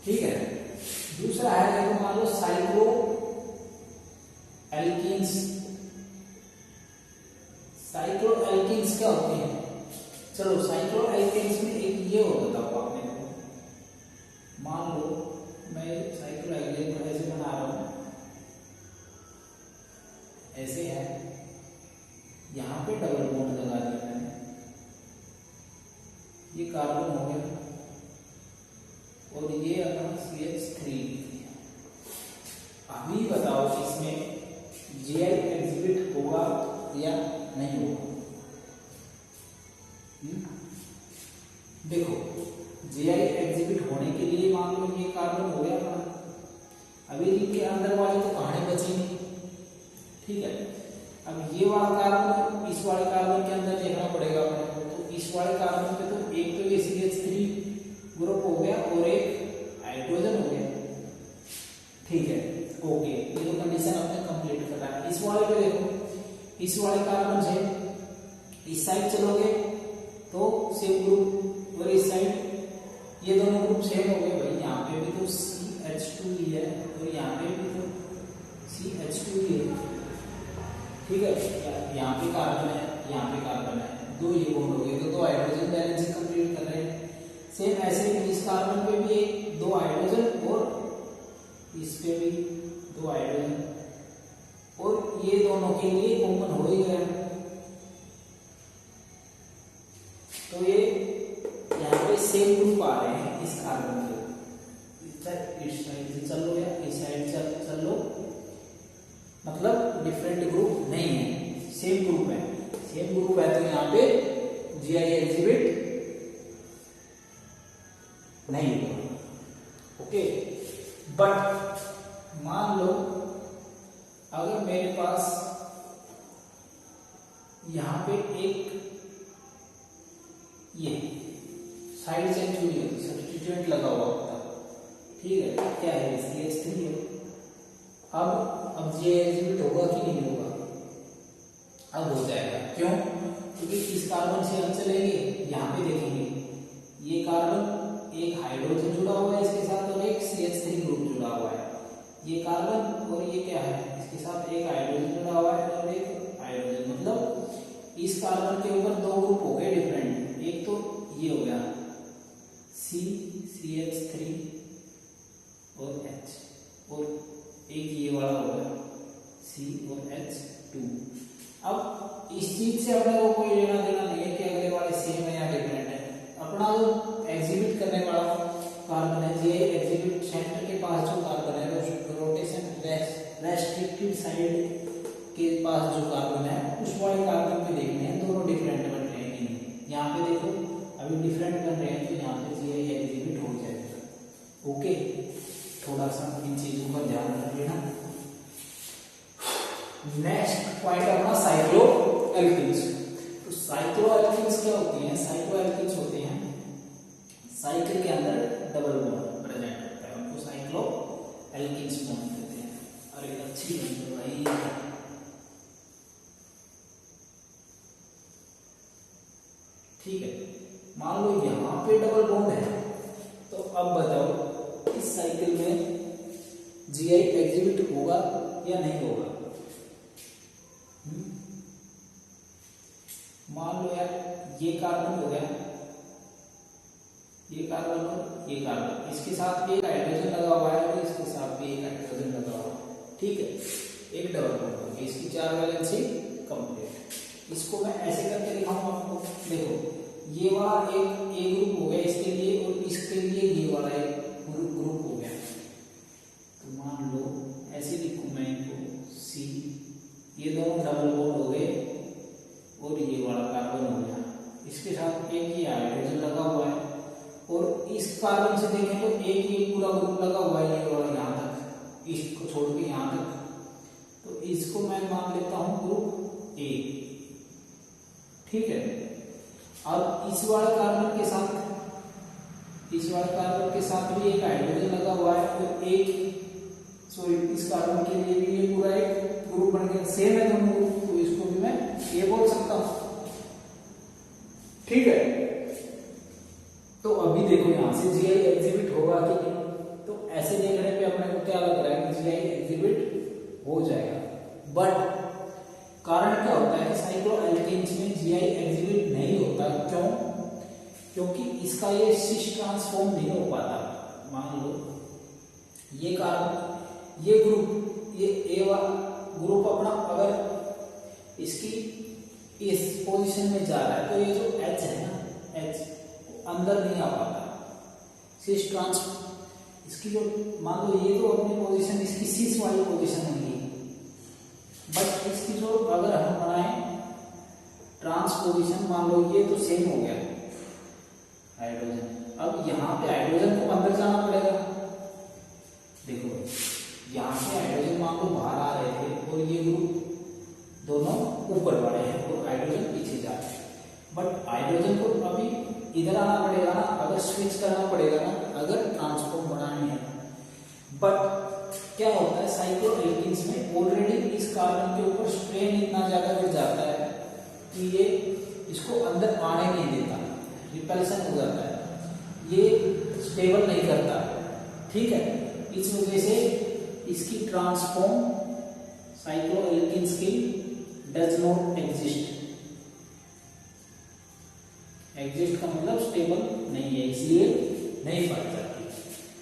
ठीक है। दूसरा है देखो, मान लो साइक्लोएल्केन्स। साइक्लोएल्केन्स क्या होते हैं, चलो साइक्लोएल्केन्स में एक ये होता था आपने को, मान लो मैं साइक्लोएल्केन को ऐसे बना रहा हूं, ऐसे है, यहां पे डबल बॉन्ड लगा दिया मैंने, ये कार्बन हो गया और ये अपना CH3। अभी बताओ इसमें GI एग्जिबिट होगा या नहीं होगा। देखो GI एग्जिबिट होने के लिए मान लो ये कार्बन हो गया अपना, अभी रिंग के अंदर वाली तो कहानी बची नहीं, ठीक है। अब ये वाला कार्बन इस वाले कार्बन के अंदर देखना पड़ेगा अपने को, तो इस वाले कार्बन पे तो एक तो ये CH3 ग्रुप हो गया और एक हाइड्रोजन हो गया, ठीक है। ओके, ये तो कंडीशन आपने कंप्लीट कर रहा है। इस वाले पे देखो, इस वाले कार्बन से इस साइड चलोगे तो सेम ग्रुप, और इस साइड ये दोनों ग्रुप सेम हो गए भाई। यहाँ पे भी तो CH2 ही है और यहाँ पे भी तो CH2 ही है, ठीक है। यहाँ पे कार्बन है, यहाँ पे कार्बन है, 2 ये बॉन्ड हो गए, तो 2 हाइड्रोजन बैलेंस कंप्लीट कर रहे हैं। सेम ऐसे इस कार्बन पे भी 2 हाइड्रोजन और इस पे भी 2 हाइड्रोजन, और ये दोनों के लिए कॉमन हो ही गया, तो ये यहाँ पे सेम ग्रुप आ रहे हैं इस कार्बन के। इस साइड से चल लो या इस साइड चल लो, मतलब डिफरेंट ग्रुप नहीं है, सेम ग्रुप है। सेम ग्रुप है तो यहाँ पे GI एग्जिबिट नहीं होगा, ओके। बट मान लो अगर मेरे पास यहाँ पे एक ये साइड चेंज हुई होती, सब्स्टिट्यूएंट लगा हुआ होता, ठीक है, क्या है CH3 है। अब ये एग्जिबिट होगा कि नहीं होगा, अब हो जाएगा, क्यों, क्योंकि इस कार्बन से हम चलेंगे, यहाँ पे देखेंगे ये कार्बन एक हाइड्रोजन जुड़ा हुआ है इसके साथ और एक CH3 ग्रुप जुड़ा हुआ है, ये कार्बन और ये क्या है, इसके साथ एक हाइड्रोजन जुड़ा हुआ है और एक हाइड्रोजन, मतलब इस कार्बन के ऊपर दो ग्रुप हो गए डिफरेंट, एक तो ये हो गया CH3 और H, और एक ये वाला हो गया C और H2। अब इस चीज से अपने को कोई लेना देना नहीं है कि अगले वाले सेम है या डिफरेंट है, अपना जो एग्जिबिट करने वाला कार्बन है, ये एग्जिबिट सेंटर के पास जो कार्बन है, रोटेशन रेस्ट्रिक्टेड साइड के पास जो कार्बन है, उस वाले कार्बन पे देखने हैं दोनों डिफरेंट बन रहे हैं कि नहीं। यहाँ पे देखो अभी डिफरेंट बन रहे हैं, तो यहाँ पे ये एग्जिबिट हो जाएगा। ओके, थोड़ा सा इन चीजों का ध्यान रख लेना। नेक्स्ट पॉइंट अपना साइक्लो एल्किन्स। तो साइक्लो एल्किन्स क्या होती हैं, साइक्लो एल्किन्स होते हैं साइकिल के अंदर डबल बॉन्ड प्रेजेंट होता है, उनको साइक्लो एल्किन्स बॉन्ड कहते हैं। अरे अच्छी बात है भाई, ठीक है, मान लो यहाँ पे डबल बॉन्ड है, तो अब बताओ इस साइकिल में जीआई एग्जिबिट होगा या नहीं होगा। मान लो यार ये कार्बन हो गया, ये कार्बन और ये कार्बन, इसके साथ भी एक हाइड्रोजन लगा हुआ है और इसके साथ भी एक हाइड्रोजन लगा हुआ है, ठीक है, एक डबल बॉन्ड होगी, इसकी 4 वैलेंसी कंप्लीट। इसको मैं ऐसे करके दिखाऊंगा आपको, देखो ये वाला एक ए ग्रुप हो गया इसके लिए और इसके लिए ये वाला एक ग्रुप हो गया, तो मान लो ऐसे लिखूं मैं इनको सी, ये दोनों डबल बॉन्ड हो गए और ये वाला कार्बन हो गया, इसके साथ एक ये हाइड्रोजन लगा हुआ है, और इस कार्बन से देखें तो एक ये पूरा ग्रुप लगा हुआ है, ये वाला यहाँ तक, इसको छोड़ के यहाँ तक, तो इसको मैं मान लेता हूं ग्रुप ए, ठीक है। अब इस वाले कार्बन के साथ, इस वाले कार्बन के साथ भी एक हाइड्रोजन लगा हुआ है और एक, सॉरी इस कार्बन के लिए भी ये पूरा एक ग्रुप बन गया, सेम है दोनों ग्रुप, तो इसको भी मैं ये बोल सकता हूं, ठीक है। तो अभी देखो यहां से जीआई एग्जिबिट होगा कि नहीं, तो ऐसे देखने पे अपने को क्या लग रहा है कि जीआई एग्जिबिट हो जाएगा, बट कारण क्या होता है कि साइक्लो एल्केन्स में जीआई एग्जिबिट नहीं होता, क्यों, क्योंकि इसका ये सिस ट्रांसफॉर्म नहीं हो पाता। मान लो ये कार्बन, ये ग्रुप, ये ए वाला ग्रुप अपना अगर इसकी इस पोजीशन में जा रहा है, तो ये जो H है ना, H अंदर नहीं आ पाता, सिस ट्रांस, इसकी जो, मान लो ये तो अपनी पोजीशन इसकी सिस वाली पोजीशन होगी, बट इसकी जो अगर हम बनाए ट्रांसपोजिशन, मान लो ये तो सेम हो गया हाइड्रोजन, अब यहाँ पे हाइड्रोजन को अंदर जाना पड़ेगा, देखो यहाँ से हाइड्रोजन मान लो बाहर आ रहे थे और ये ग्रुप दोनों ऊपर बढ़े हैं और हाइड्रोजन पीछे जा रहे हैं, बट हाइड्रोजन को अभी इधर आना पड़ेगा ना, अगर स्विच करना पड़ेगा ना, अगर ट्रांसफॉर्म बनानी है। बट क्या होता है साइक्लो एल्किन्स में ऑलरेडी इस कार्बन के ऊपर स्ट्रेन इतना ज्यादा गिर जाता है कि ये इसको अंदर आने नहीं देता, रिपल्सन हो जाता है, ये स्टेबल नहीं करता, ठीक है। इस वजह से इसकी ट्रांसफॉर्म साइक्लो एल्किन्स की डज नॉट एग्जिस्ट, एग्जिस्ट का मतलब स्टेबल नहीं है, इसलिए नहीं बढ़ जाती,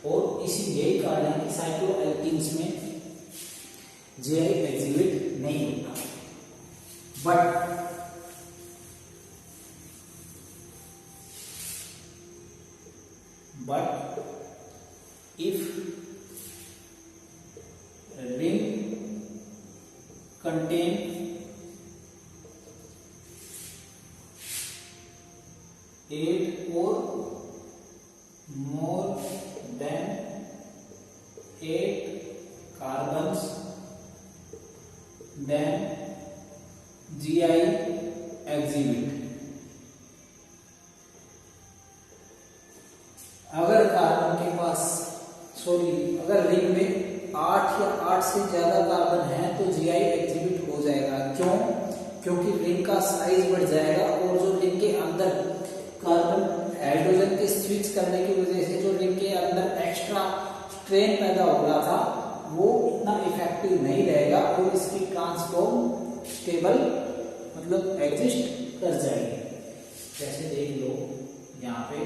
और इसी यही कारण है कि साइक्लो एल्किन्स में जीआई एग्जिबिट नहीं होता। But if ring contain 8 or more than 8 carbons, then GI exhibit. से ज्यादा कार्बन है तो जीआई एग्जिबिट हो जाएगा। क्यों? क्योंकि रिंग का साइज बढ़ जाएगा और जो रिंग के अंदर कार्बन हाइड्रोजन के स्विच करने की वजह से जो रिंग के अंदर एक्स्ट्रा स्ट्रेन पैदा हो रहा था वो इतना इफेक्टिव नहीं रहेगा और इसकी ट्रांसफॉर्म स्टेबल मतलब एग्जिस्ट कर जाएगी। जैसे देख लो यहाँ पे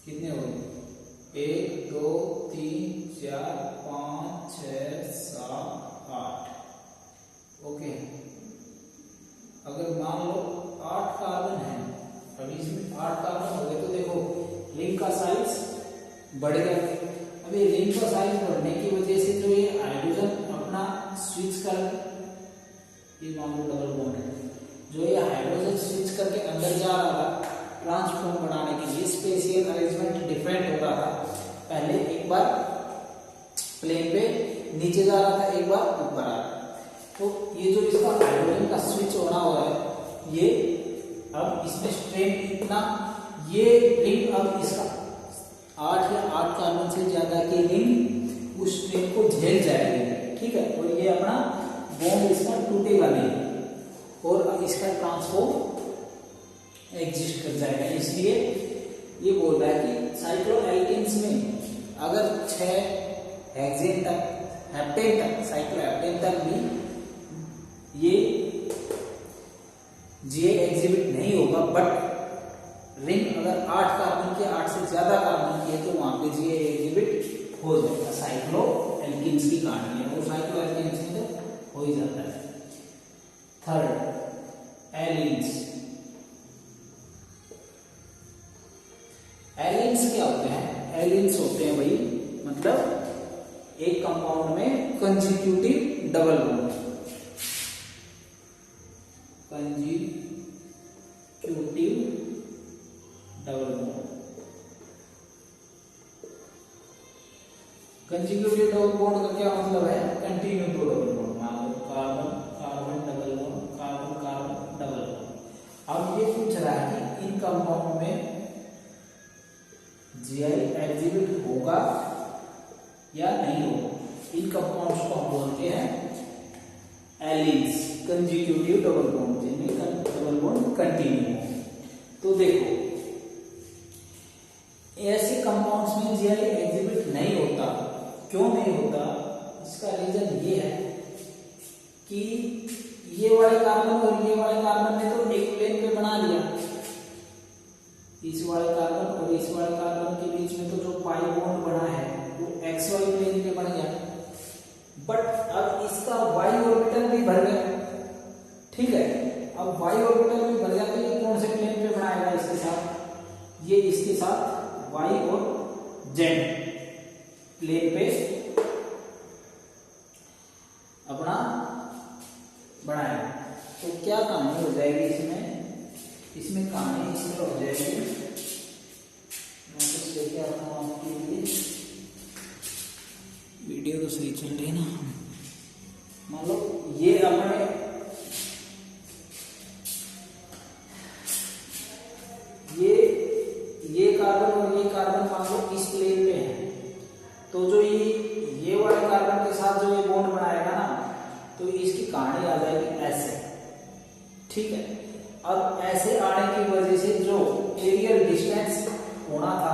कितने हो गए? 1 2 3 4 5 6 7 8। ओके, अगर मान लो 8 कार्बन है, अभी इसमें 8 कार्बन हो गए तो देखो रिंग का साइज बढ़ गया। अभी रिंग का साइज बढ़ने की वजह से जो ये हाइड्रोजन अपना स्विच कर, ये मान लो डबल बॉन्ड है, जो ये हाइड्रोजन स्विच करके अंदर जा रहा था ट्रांसफॉर्म बनाने के लिए, स्पेशियल अरेंजमेंट डिफरेंट हो रहा था। पहले एक बार प्लेन पे नीचे जा रहा था, एक बार ऊपर आ रहा था। तो ये जो इसका हाइड्रोजन का स्विच होना हो रहा है, ये अब इसमें स्ट्रेन इतना, ये रिंग अब इसका 8 या 8 कार्बन से ज्यादा की रिंग उस स्ट्रेन को झेल जाएगी। ठीक है, और ये अपना बॉन्ड इसका टूटेगा नहीं और इसका ट्रांसफॉर्म एग्जिस्ट कर जाएगा। इसलिए ये बोल रहा है कि साइक्लोएल्केन्स में अगर 6 हेक्सेन तक, हेप्टेन तक, साइक्लोहेप्टेन तक भी ये जीआई एग्जिबिट नहीं होगा, बट रिंग अगर 8 कार्बन की, 8 से ज्यादा कार्बन की है तो वहां पे जीआई एग्जिबिट हो जाएगा। साइक्लोएल्केन्स की कहानी है, और साइक्लोएल्केन्स में तो हो ही जाता है। थर्ड, एलिन्स। एलिन्स क्या होते हैं? एलिन्स होते हैं भाई मतलब एक कंपाउंड में consecutive double bond, consecutive double bond. Consecutive double bond का क्या मतलब है? Continue to double bond. मान लो carbon carbon double bond, carbon carbon double bond. अब ये पूछ रहा है कि इन कंपाउंड में जीआई एग्जिबिट होगा या नहीं होगा। इन कंपाउंड्स को हम बोलते हैं एलिन्स, कंजिक्यूटिव डबल बॉन्ड, जिनमें डबल बॉन्ड कंटिन्यू हो। तो देखो ऐसे कंपाउंड्स में जीआई एग्जिबिट नहीं होता। क्यों नहीं होता? इसका रीजन ये है कि ये वाले कार्बन और ये वाले कार्बन ने तो एक प्लेन पे बना लिया, इस वाले कार्बन और इस वाले कार्बन के बीच में तो जो पाई बॉन्ड बना है वो एक्स वाई प्लेन पे बन गया, बट अब इसका वाई ऑर्बिटल भी भर गया। ठीक है, अब वाई ऑर्बिटल भी भर गया तो ये कौन से प्लेन पे बनाएगा इसके साथ? ये इसके साथ वाई और जेड प्लेन पे अपना बनाएगा। तो क्या कहानी हो जाएगी इसमें कहानी इसमें हो जाएगी। मैं कुछ लेके आता हूँ आपके लिए, वीडियो तो सही चल रही है ना। मान लो ये अपने ये कार्बन और ये कार्बन मान लो इस प्लेन पे है, तो जो ये वाले कार्बन के साथ जो ये बॉन्ड बनाएगा ना, तो इसकी कहानी आ जाएगी ऐसे। ठीक है, अब ऐसे आने की वजह से जो एरियल डिस्टेंस होना था,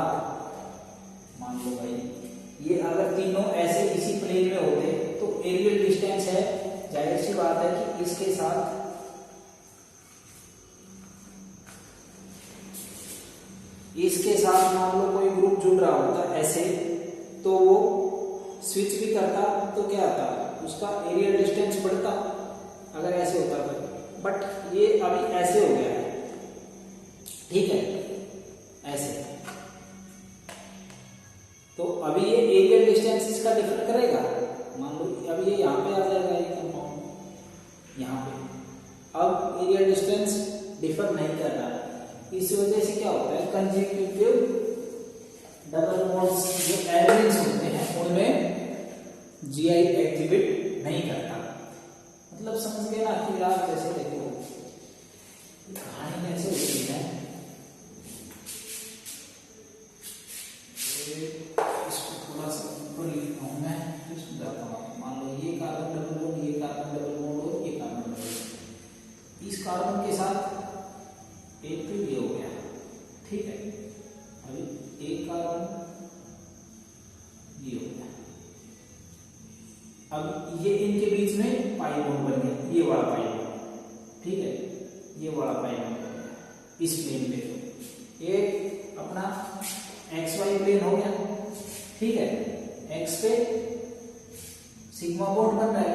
मान लो भाई ये अगर तीनों ऐसे इसी प्लेन में होते तो एरियल डिस्टेंस है, जाहिर सी बात है कि इसके साथ मान लो कोई ग्रुप जुड़ रहा होता ऐसे, तो वो स्विच भी करता तो क्या आता, उसका एरियल डिस्टेंस बढ़ता अगर ऐसे होता तो। बट ये अभी ऐसे हो गया है, ठीक है, ऐसे, तो अभी ये एरियल डिस्टेंस इसका डिफर करेगा। मान लो अभी ये यहाँ पे आ जाएगा, ये कंपाउंड यहाँ पे, अब एरियल डिस्टेंस डिफर नहीं कर रहा है। इस वजह से क्या होता है, कंसेक्यूटिव डबल बॉन्ड्स जो एलिमेंट्स होते हैं उनमें जीआई एक्टिवेट नहीं करता। मतलब समझ गए ना कि आप जैसे देखो कहानी कैसे होती है, इसको थोड़ा सा ऊपर लिखता हूँ मैं, फिर समझाता हूँ। मान लो ये कार्बन डबल बॉन्ड, ये कार्बन डबल बॉन्ड और ये कार्बन डबल बॉन्ड, इस कार्बन के साथ एक तो ये हो गया, ठीक है। अभी एक कार्बन ये हो गया, अब ये इनके बीच में पाई बॉन्ड बन गया, ये वाला पाई बॉन्ड, ठीक है, ये वाला पाई बॉन्ड बन गया इस प्लेन पे। एक अपना एक्स वाई प्लेन हो गया, ठीक है। एक्स पे सिग्मा बॉन्ड बन रहा है,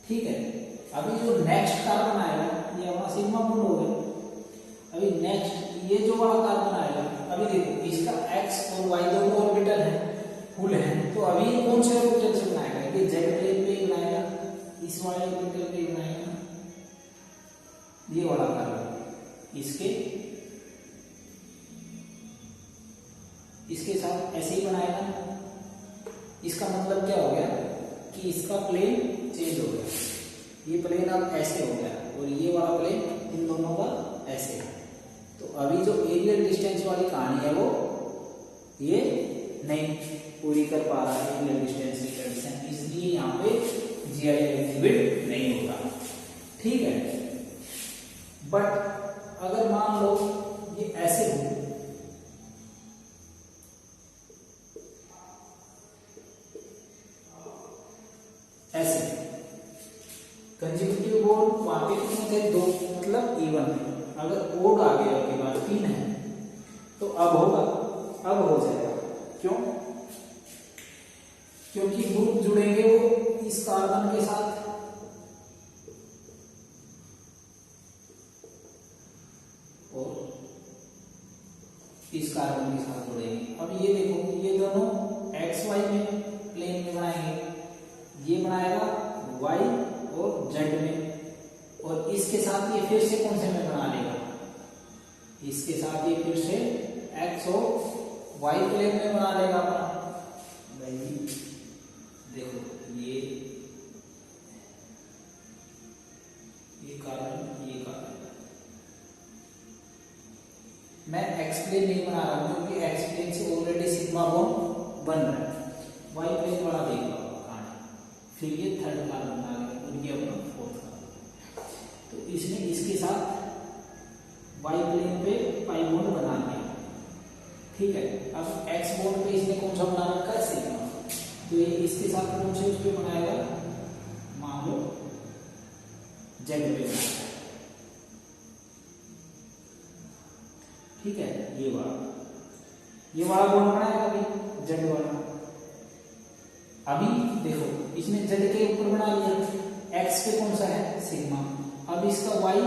ठीक है। अभी जो नेक्स्ट कार्बन आएगा ये अपना सिग्मा बॉन्ड हो गया। अभी नेक्स्ट ये जो वाला कार्बन आएगा, अभी देखो इसका एक्स और वाई दोनों ऑर्बिटल है, फुल है, तो अभी ये कौन से ऑर्बिटल से बनाएगा, ये जेड प्लेन पे ही बनाएगा, इस वाले ऑर्बिटल पे ही बनाएगा, ये वाला कार्बन इसके साथ ऐसे ही बनाएगा। इसका मतलब क्या हो गया कि इसका प्लेन चेंज हो गया, ये प्लेन अब ऐसे हो गया और ये वाला प्लेन इन दोनों का ऐसे है। तो अभी जो एरियल डिस्टेंस वाली कहानी है वो ये नहीं पूरी कर पा रहा है, एरियल डिस्टेंस की कंडीशन, इसलिए यहाँ पे जीआई एग्जिबिट नहीं होता, ठीक है। बट अगर मान लो ये ऐसे हो, ऐसे कंसेक्यूटिव बॉन्ड वहां पे कितने थे, दो, मतलब इवन। अगर ओड आ गया के बाद 3 है तो अब होगा, अब हो जाएगा। क्यों? क्योंकि ग्रुप जुड़ेंगे वो इस कार्बन के साथ, और इस कार्बन के साथ जुड़ेंगे। अब ये देखो ये दोनों एक्स वाई में प्लेन में बनाएंगे, ये बनाएगा वाई और जेड में, और इसके साथ ये फिर से कौन से में बना लेगा, इसके साथ ये फिर से एक्स और वाई प्लेन में बना लेगा अपना। भाई देखो ये कार्बन, ये कार्बन, मैं एक्स प्लेन नहीं बना रहा हूं क्योंकि एक्स प्लेन से ऑलरेडी सिग्मा बॉन्ड बन रहा है। वाई प्लेन वाला देख लो कहानी, फिर ये थर्ड कार्बन बना लेगा और ये अपना फोर्थ कार्बन। तो इसने इसके साथ वाई प्लेन पे पाई बॉन्ड बना लिया, ठीक है। अब एक्स बॉन्ड पे इसने कौन सा बना रखा है, सिग्मा, तो ये इसके साथ कौन से उस पे बनाएगा, मान लो जेड पे बनाएगा, ठीक है। ये वाला बॉन्ड बनाएगा अभी जेड वाला। अभी देखो इसने जेड के ऊपर बना लिया, एक्स पे कौन सा है, सिग्मा। अब इसका वाई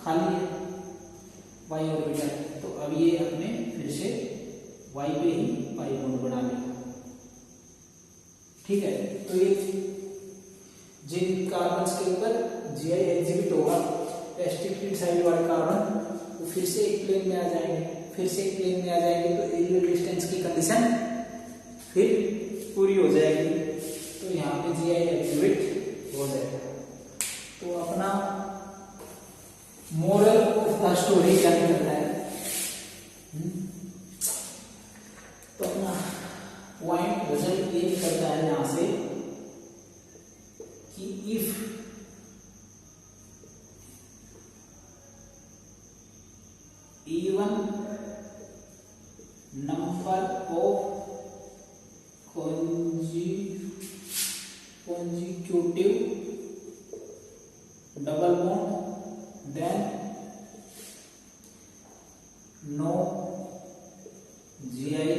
खाली है, वाई ऑर्बिटल, तो अब ये अपने फिर से वाई पे ही पाई बॉन्ड बना लेगा, ठीक है। तो ये जिन कार्बन के ऊपर जीआई एग्जिबिट होगा, रेस्ट्रिक्टेड साइड वाले कार्बन वो फिर से एक प्लेन में आ जाएंगे, तो एरियल डिस्टेंस की कंडीशन फिर पूरी हो जाएगी, तो यहाँ पे जीआई एग्जिबिट हो जाएगा। तो अपना मोरल ऑफ द स्टोरी क्या निकलता है, तो अपना पॉइंट रिजल्ट ये निकलता है यहां से कि if even number of consecutive double bond, then no GI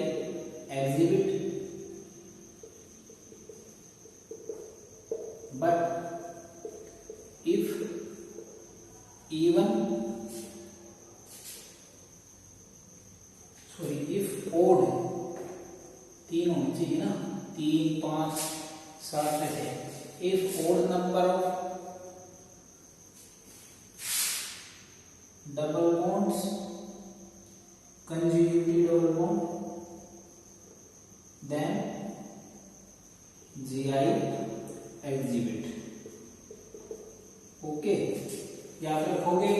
exhibit, but if odd, 3 होनी चाहिए ना, 3, 5, 7 ऐसे, if odd number of double bonds, consecutive double bond, then GI okay, याद रखोगे।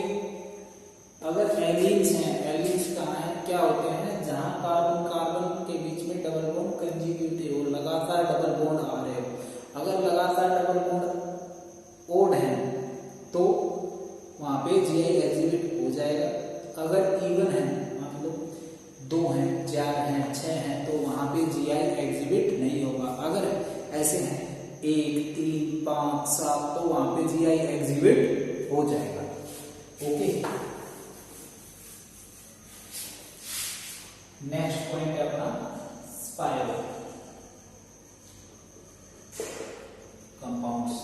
अगर एलिन्स हैं, एलिन्स कहाँ है, क्या होते हैं, जहां कार्बन कार्बन के बीच में डबल बॉन्ड कंजिक्यूटिव हो, लगातार डबल बॉन्ड आ रहे हो। अगर लगातार डबल बॉन्ड ओड है तो वहां पे जीआई एग्जिबिट हो जाएगा। अगर इवन है, मतलब 2 हैं, 4 हैं, 6 हैं, तो वहां पे जीआई एग्जिबिट नहीं होगा। अगर ऐसे हैं 1, 3, 5, 7, तो वहां पे जीआई एग्जिबिट हो जाएगा। ओके, नेक्स्ट पॉइंट है अपना स्पाइरो कंपाउंड्स।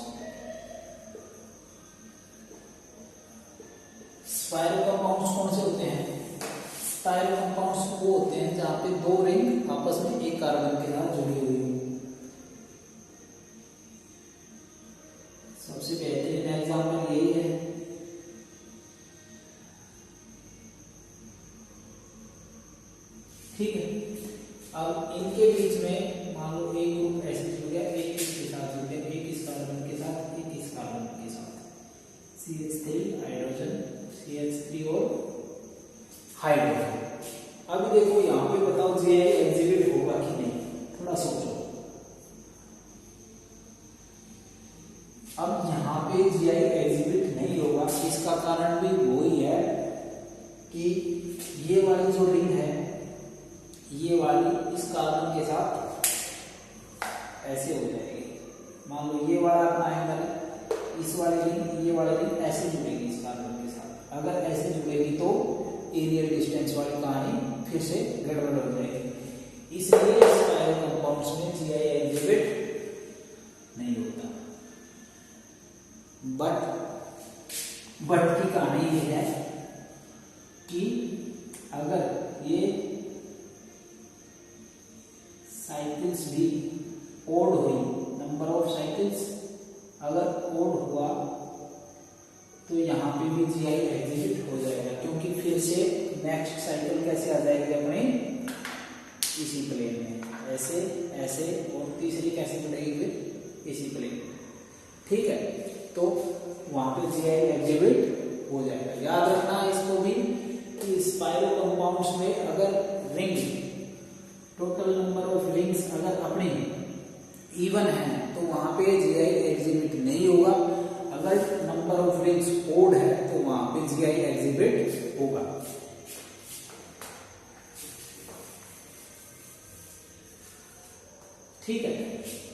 स्पाइरो कंपाउंड्स कौन से होते हैं? स्पाइरो कंपाउंड्स वो होते हैं जहां पे 2 रिंग आपस में एक कार्बन के साथ जुड़ी हुई हो। सबसे बेहतरीन एग्जाम्पल यही है। ठीक है, अब इनके बीच में मान लो एक ग्रुप ऐसे जुड़ गया, एक इसके साथ जुड़ गया, एक इस कार्बन के साथ, एक इस कार्बन के साथ, CH3 हाइड्रोजन, CH3 और हाइड्रोजन। अभी देखो यहाँ पे बताओ जीआई एग्जिबिट होगा कि नहीं, थोड़ा सोचो। अब यहाँ पे जीआई एग्जिबिट नहीं होगा, इसका कारण भी वही है कि ये वाली जो रिंग है, ये वाली इस कार्बन के साथ ऐसे हो जाएगी। मान लो ये वाला अपना एंगल, इस वाली रिंग, ये वाली रिंग ऐसे जुड़ेगी इस कार्बन के साथ। अगर ऐसे जुड़ेगी तो एरियल डिस्टेंस वाली कहानी फिर से गड़बड़ हो जाएगी। इसलिए स्पाइरो कंपाउंड्स में जीआई एग्जिबिट नहीं होता। बट की कहानी ये है कि अगर ये साइकिल्स भी ओड हुई, नंबर ऑफ साइकिल्स अगर ओड हुआ तो यहाँ पे भी जीआई एग्जिबिट हो जाएगा, क्योंकि फिर से नेक्स्ट साइकिल कैसे आ जाएगी अपने इसी प्लेन में, ऐसे ऐसे, और तीसरी कैसे जुड़ेगी फिर इसी प्लेन में। ठीक है, तो वहां पे जीआई एग्जिबिट हो जाएगा। याद रखना इसको भी कि स्पाइरो कंपाउंड्स में अगर ring, total number of rings अगर अपने इवन है तो वहां पे जीआई एग्जिबिट नहीं होगा। अगर नंबर ऑफ रिंग्स ओड है तो वहां पे जीआई एग्जिबिट होगा। ठीक है,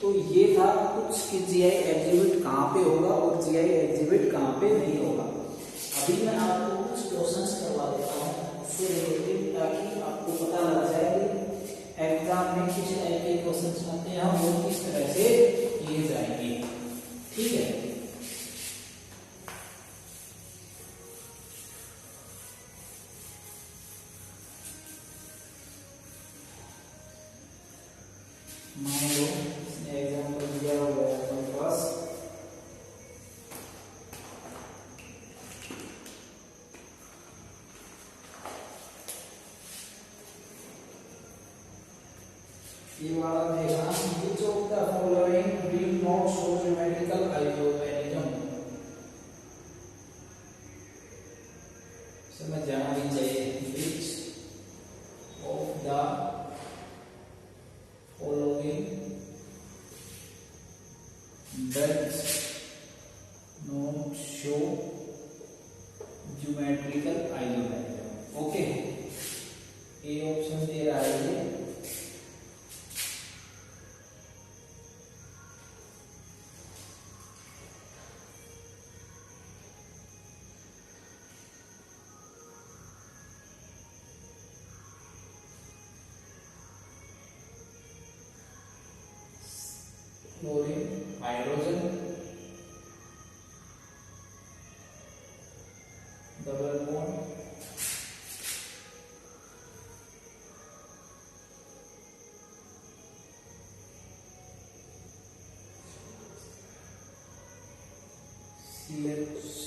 तो ये था कुछ कि जीआई एग्जिबिट कहाँ पे होगा और जीआई एग्जिबिट कहाँ पे नहीं होगा। अभी मैं आपको कुछ क्वेश्चंस करवा देता हूँ इससे रिलेटेड, ताकि आपको पता लग जाए कि एग्जाम में किस टाइप के क्वेश्चंस आते हैं, हम वो किस तरह से किए जाएंगे। ठीक है, मान लो इसने एग्जाम्पल दिया हुआ है अपने पास, ये वाला देखना, which of the following will not show geometrical isomerism, समझ जाना भी चाहिए। which of the following does not show geometrical isomerism। Okay, A option दे रहा है ये, chlorine, hydrogen, double bond, CH,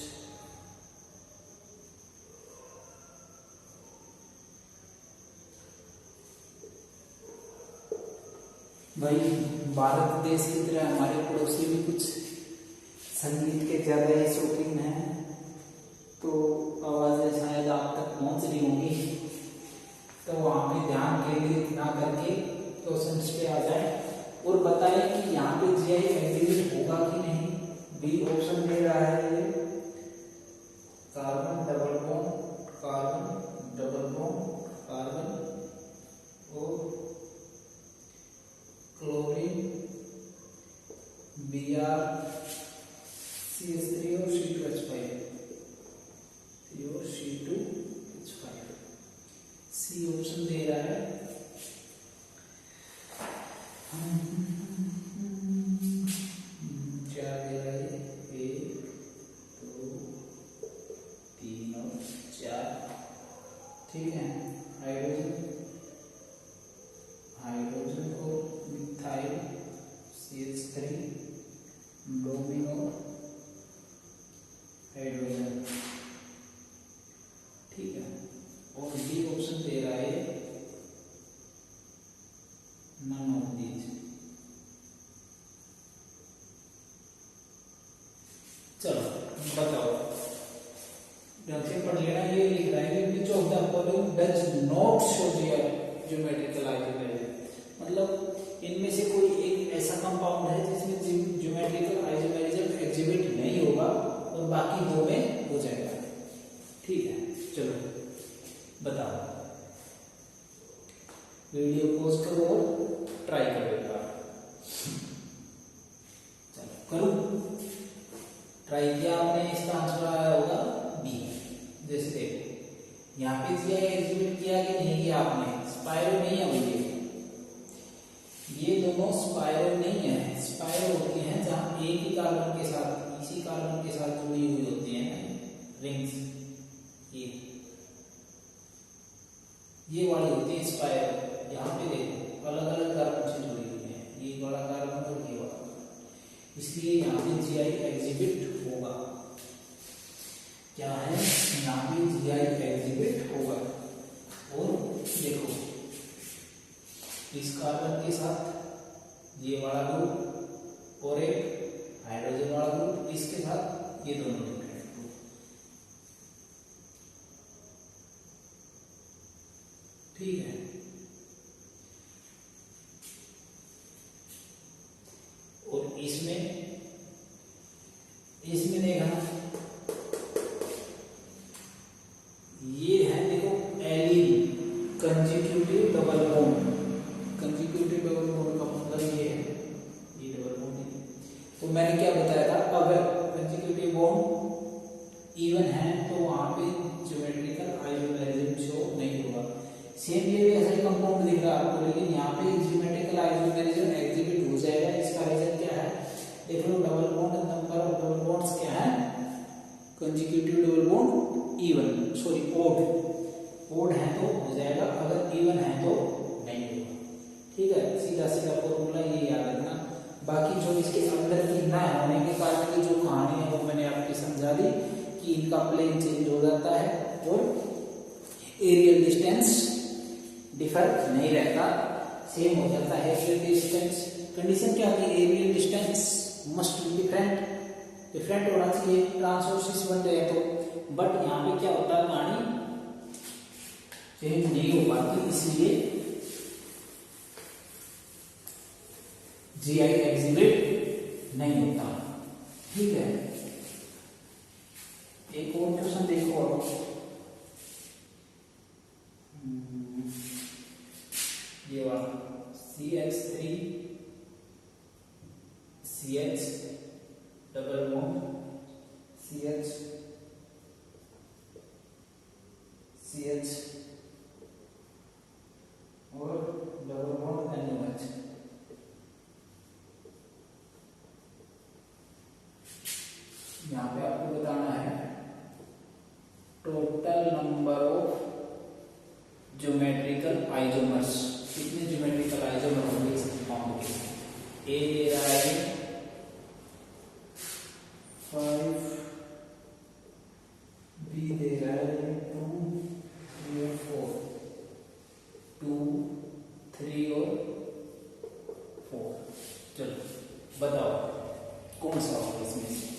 भाई भारत देश की तरह हमारे पड़ोसी भी कुछ संगीत के ज़्यादा ही शौकीन हैं तो आवाज़ें शायद आप तक पहुंच रही होंगी, तो वहाँ पे ध्यान केंद्रित ना करके क्वेश्चंस पे आ जाए और बताएं कि यहाँ पे जीआई एग्जीक्यूट होगा कि नहीं। बी ऑप्शन दे रहा है ये carbon double bond carbon double bond carbon और क्लोरीन Br CH3 और C2H5 और C2H5 सी ऑप्शन दे रहा है। क्या दे रहा है? 1 2 3 और 4। ठीक है, हाइड्रोजन और मिथाइल CH3 ब्रोमीन और हाइड्रोजन। ठीक है, और डी ऑप्शन दे रहा है नन ऑफ दीज। चलो बताओ, ढंग से पढ़ लेना। ये लिख रहा है which of the following does not show geometrical isomerism, मतलब इनमें से कोई एक ऐसा कंपाउंड है जिसमें ज्योमेट्रिकल आइसोमेरिज्म एग्जिबिट नहीं होगा और बाकी दो में हो जाएगा। ठीक है, चलो बताओ। वीडियो पॉज करो और ट्राई करो एक बार। चलो करो, ट्राई किया आपने, इसका आंसर आया होगा बी। जैसे देखो यहाँ पे जीआई एग्जिबिट किया कि नहीं किया आपने, स्पाइरो नहीं है मुझे, ये दोनों स्पाइरो नहीं है। स्पाइरो होती हैं जहां एक ही कार्बन के साथ, इसी कार्बन के साथ जुड़ी हुई होती है रिंग्स, ये वाली होती है स्पाइरो। यहाँ पे देखो अलग अलग कार्बन से जुड़ी हुई है, ये वाला कार्बन और ये वाला, इसलिए यहाँ पे जीआई एग्जिबिट होगा। क्या है, यहाँ पे जीआई एग्जिबिट होगा। और देखो इस कार्बन के साथ ये वाला ग्रुप और एक हाइड्रोजन वाला ग्रुप, इसके साथ ये दोनों डिफरेंट ग्रुप। ठीक है, और इसमें देखा ये है, देखो allene consecutive double bond. Consecutive double bond का मतलब ये है, ये डबल बॉन्ड है। तो मैंने क्या बताया था, अगर कंजिक्यूटिव बॉन्ड इवन है तो वहां पे ज्योमेट्रिकल आइसोमेरिज्म शो नहीं होगा। सेम ये भी ऐसा ही कंपाउंड दिख रहा है आपको, लेकिन यहाँ पे ज्योमेट्रिकल आइसोमेरिज्म एग्जिबिट हो जाएगा। इसका रीजन क्या है, देख लो double bond, number of double bonds क्या है, consecutive double bond even, sorry odd है तो हो जाएगा, अगर इवन है तो नहीं होगा। ठीक है, सीधा सीधा फॉर्मूला ये याद रखना। बाकी जो इसके अंदर की ना होने के कारण की जो कहानी है वो मैंने आपको समझा दी कि इनका प्लेन चेंज हो जाता है और एरियल डिस्टेंस डिफर नहीं रहता, सेम हो जाता है एरियल डिस्टेंस। कंडीशन क्या होती है, aerial distance must be different होना चाहिए, ट्रांसवर्सिस बन रहे तो। बट यहाँ पे क्या होता है, कहानी चेंज नहीं हो पाती, इसलिए जीआई एग्जिबिट नहीं होता। ठीक है, एक और क्वेश्चन देखो, ये वाला CH3 CH double bond CH CH और डबल बॉन्ड NOH। यहाँ पे आपको बताना है total number of geometrical isomers, कितने ज्योमेट्रिकल आइसोमर होंगे इस कंपाउंड के। ए दे रहा है 5, बी दे रहा है 2, 3 और 4, 2, 3 और 4। चलो बताओ कौन सा होगा इसमें से।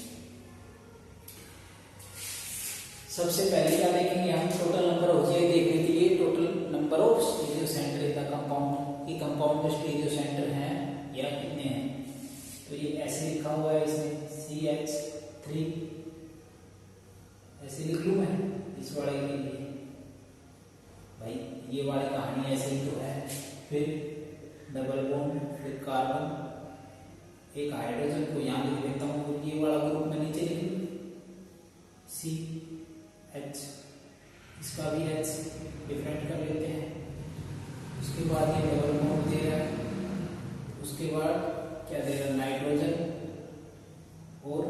सबसे पहले क्या देखेंगे हम, टोटल नंबर ऑफ ये देखने के लिए total number of stereo centre in the compound, कि कंपाउंड में स्टीरियो सेंटर हैं या कितने हैं। तो ये ऐसे लिखा हुआ है इसमें CH3, ऐसे लिख लूं मैं इस वाले के लिए, भाई ये वाली कहानी ऐसे ही तो है। फिर डबल बॉन्ड, फिर कार्बन, एक हाइड्रोजन को यहाँ लिख देता हूँ, ये वाला ग्रुप में नीचे लिख लूँ CH, इसका भी H डिफरेंट कर लेते हैं। उसके बाद ये डबल बॉन्ड दे रहा है, उसके बाद क्या दे रहा है नाइट्रोजन, और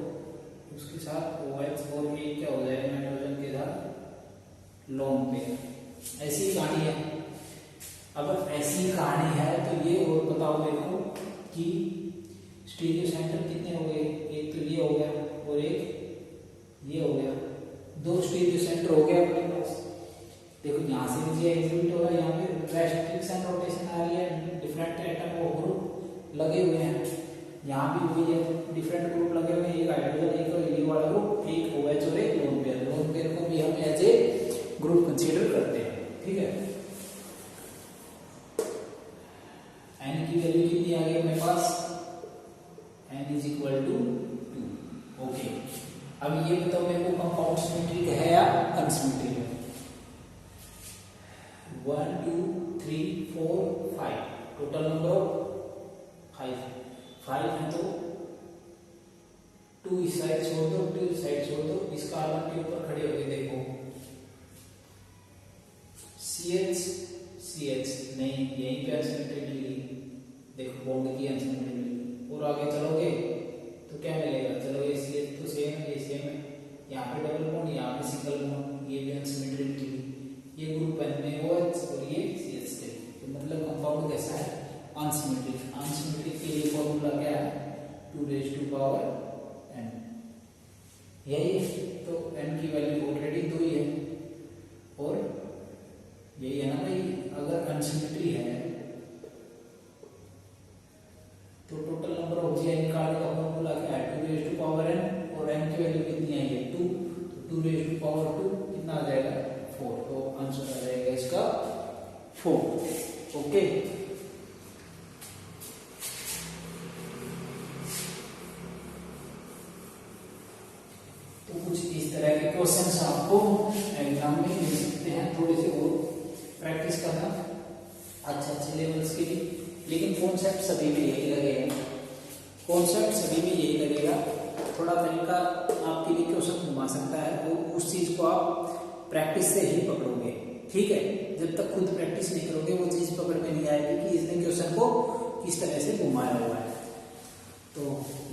उसके साथ OH, और एक क्या हो जाएगा नाइट्रोजन के साथ लोन पे। ऐसी कहानी है। अगर ऐसी कहानी है तो ये और बताओ मेरे को कि स्टीरियो सेंटर कितने हो गए, एक तो ये हो गया और एक ये हो गया, दो स्टीरियो सेंटर हो गया अपने पास। देखो यहाँ से मुझे एग्जिबिट हो रहा है, यहाँ पे रेस्ट्रिक्शन रोटेशन आ रही है, डिफरेंट एटम और ग्रुप लगे हुए हैं, यहाँ भी वही है, डिफरेंट ग्रुप लगे हुए हैं, एक हाइड्रोजन, एक ये वाला ग्रुप, एक OH और एक लोन पेयर। लोन पेयर को भी हम एज ए ग्रुप कंसीडर करते हैं, ठीक है। N की वैल्यू कितनी आ गई मेरे पास, N is equal to 2। Okay, अब ये बताओ मेरे को कंपाउंड सिमेट्रिक है या अनसिमेट्रिक है। 1 2 3 4 5 टोटल नंबर ऑफ 5 है, तो 2 इस साइड छोड़ दो, 2 इस साइड छोड़ दो, इस कार्बन के ऊपर खड़े होके देखो CH नहीं, यहीं पे अनसिमेट्रिकली देखो, बॉन्ड की अनसिमेट्रिकली। और आगे चलोगे तो क्या मिलेगा, चलो ये CH तो सेम है, ये सेम है, यहाँ पे डबल बॉन्ड, यहाँ पे सिंगल बॉन्ड, ये भी अनसिमेट्रिकली, ये ग्रुप N में OH और ये CH3। तो मतलब कंपाउंड कैसा है, अनसिमेट्रिक। अनसिमेट्रिक के लिए फॉर्मूला क्या है, 2⁴n, यही है। तो n की वैल्यू ऑलरेडी 2 ही है, और यही है ना भाई, अगर अनसिमेट्री है तो टोटल नंबर ऑफ जी निकालने का फॉर्मूला क्या है, 2⁴n, और n की वैल्यू कितनी आई है 2, तो 2⁴2 कितना आ जाएगा 4, तो आंसर आ जाएगा इसका 4। ओके, तो कुछ इस तरह के क्वेश्चंस आपको एग्जाम में मिल सकते हैं, थोड़े से और प्रैक्टिस करना अच्छे लेवल्स के लिए। लेकिन कॉन्सेप्ट सभी में यही लगेगा, कॉन्सेप्ट सभी में यही लगेगा। थोड़ा तरीका आपके लिए क्वेश्चन घुमा सकता है, और उस चीज को आप प्रैक्टिस से ही पकड़ोगे, ठीक है। जब तक खुद प्रैक्टिस नहीं करोगे वो चीज पकड़ में नहीं आएगी कि इसने क्वेश्चन को किस तरह से घुमाया हुआ है। तो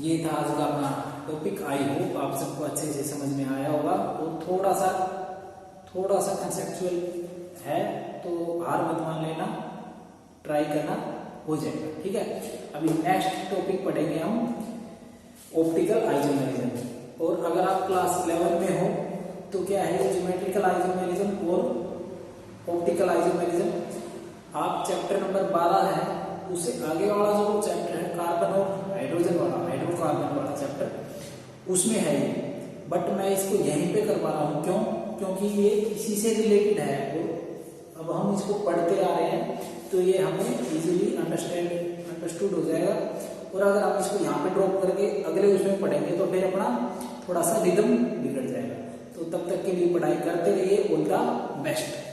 ये था आज का अपना टॉपिक। आई होप आप सबको अच्छे से समझ में आया होगा, और थोड़ा सा कंसेप्चुअल है, तो हार मत मान लेना, ट्राई करना, हो जाएगा, ठीक है। अभी नेक्स्ट टॉपिक पढ़ेंगे हम ऑप्टिकल आइसोमेरिज्म। और अगर आप क्लास 11 में हो तो क्या है ज्योमेट्रिकल आइसोमेरिज्म और ऑप्टिकल आइसोमेरिज्म। आप चैप्टर नंबर 12 है, उससे आगे वाला जो चैप्टर है कार्बन और हाइड्रोजन वाला, हाइड्रोकार्बन वाला चैप्टर, उसमें है ये, बट मैं इसको यहीं पे करवा रहा हूँ। क्यों? क्योंकि ये इसी से रिलेटेड है, और अब हम इसको पढ़ते आ रहे हैं तो ये हमें इजीली अंडरस्टूड हो जाएगा। और अगर हम इसको यहाँ पे ड्रॉप करके अगले उसमें पढ़ेंगे तो फिर अपना थोड़ा सा रिदम बिगड़ जाएगा। तो तब तक के लिए पढ़ाई करते रहिए। All the best.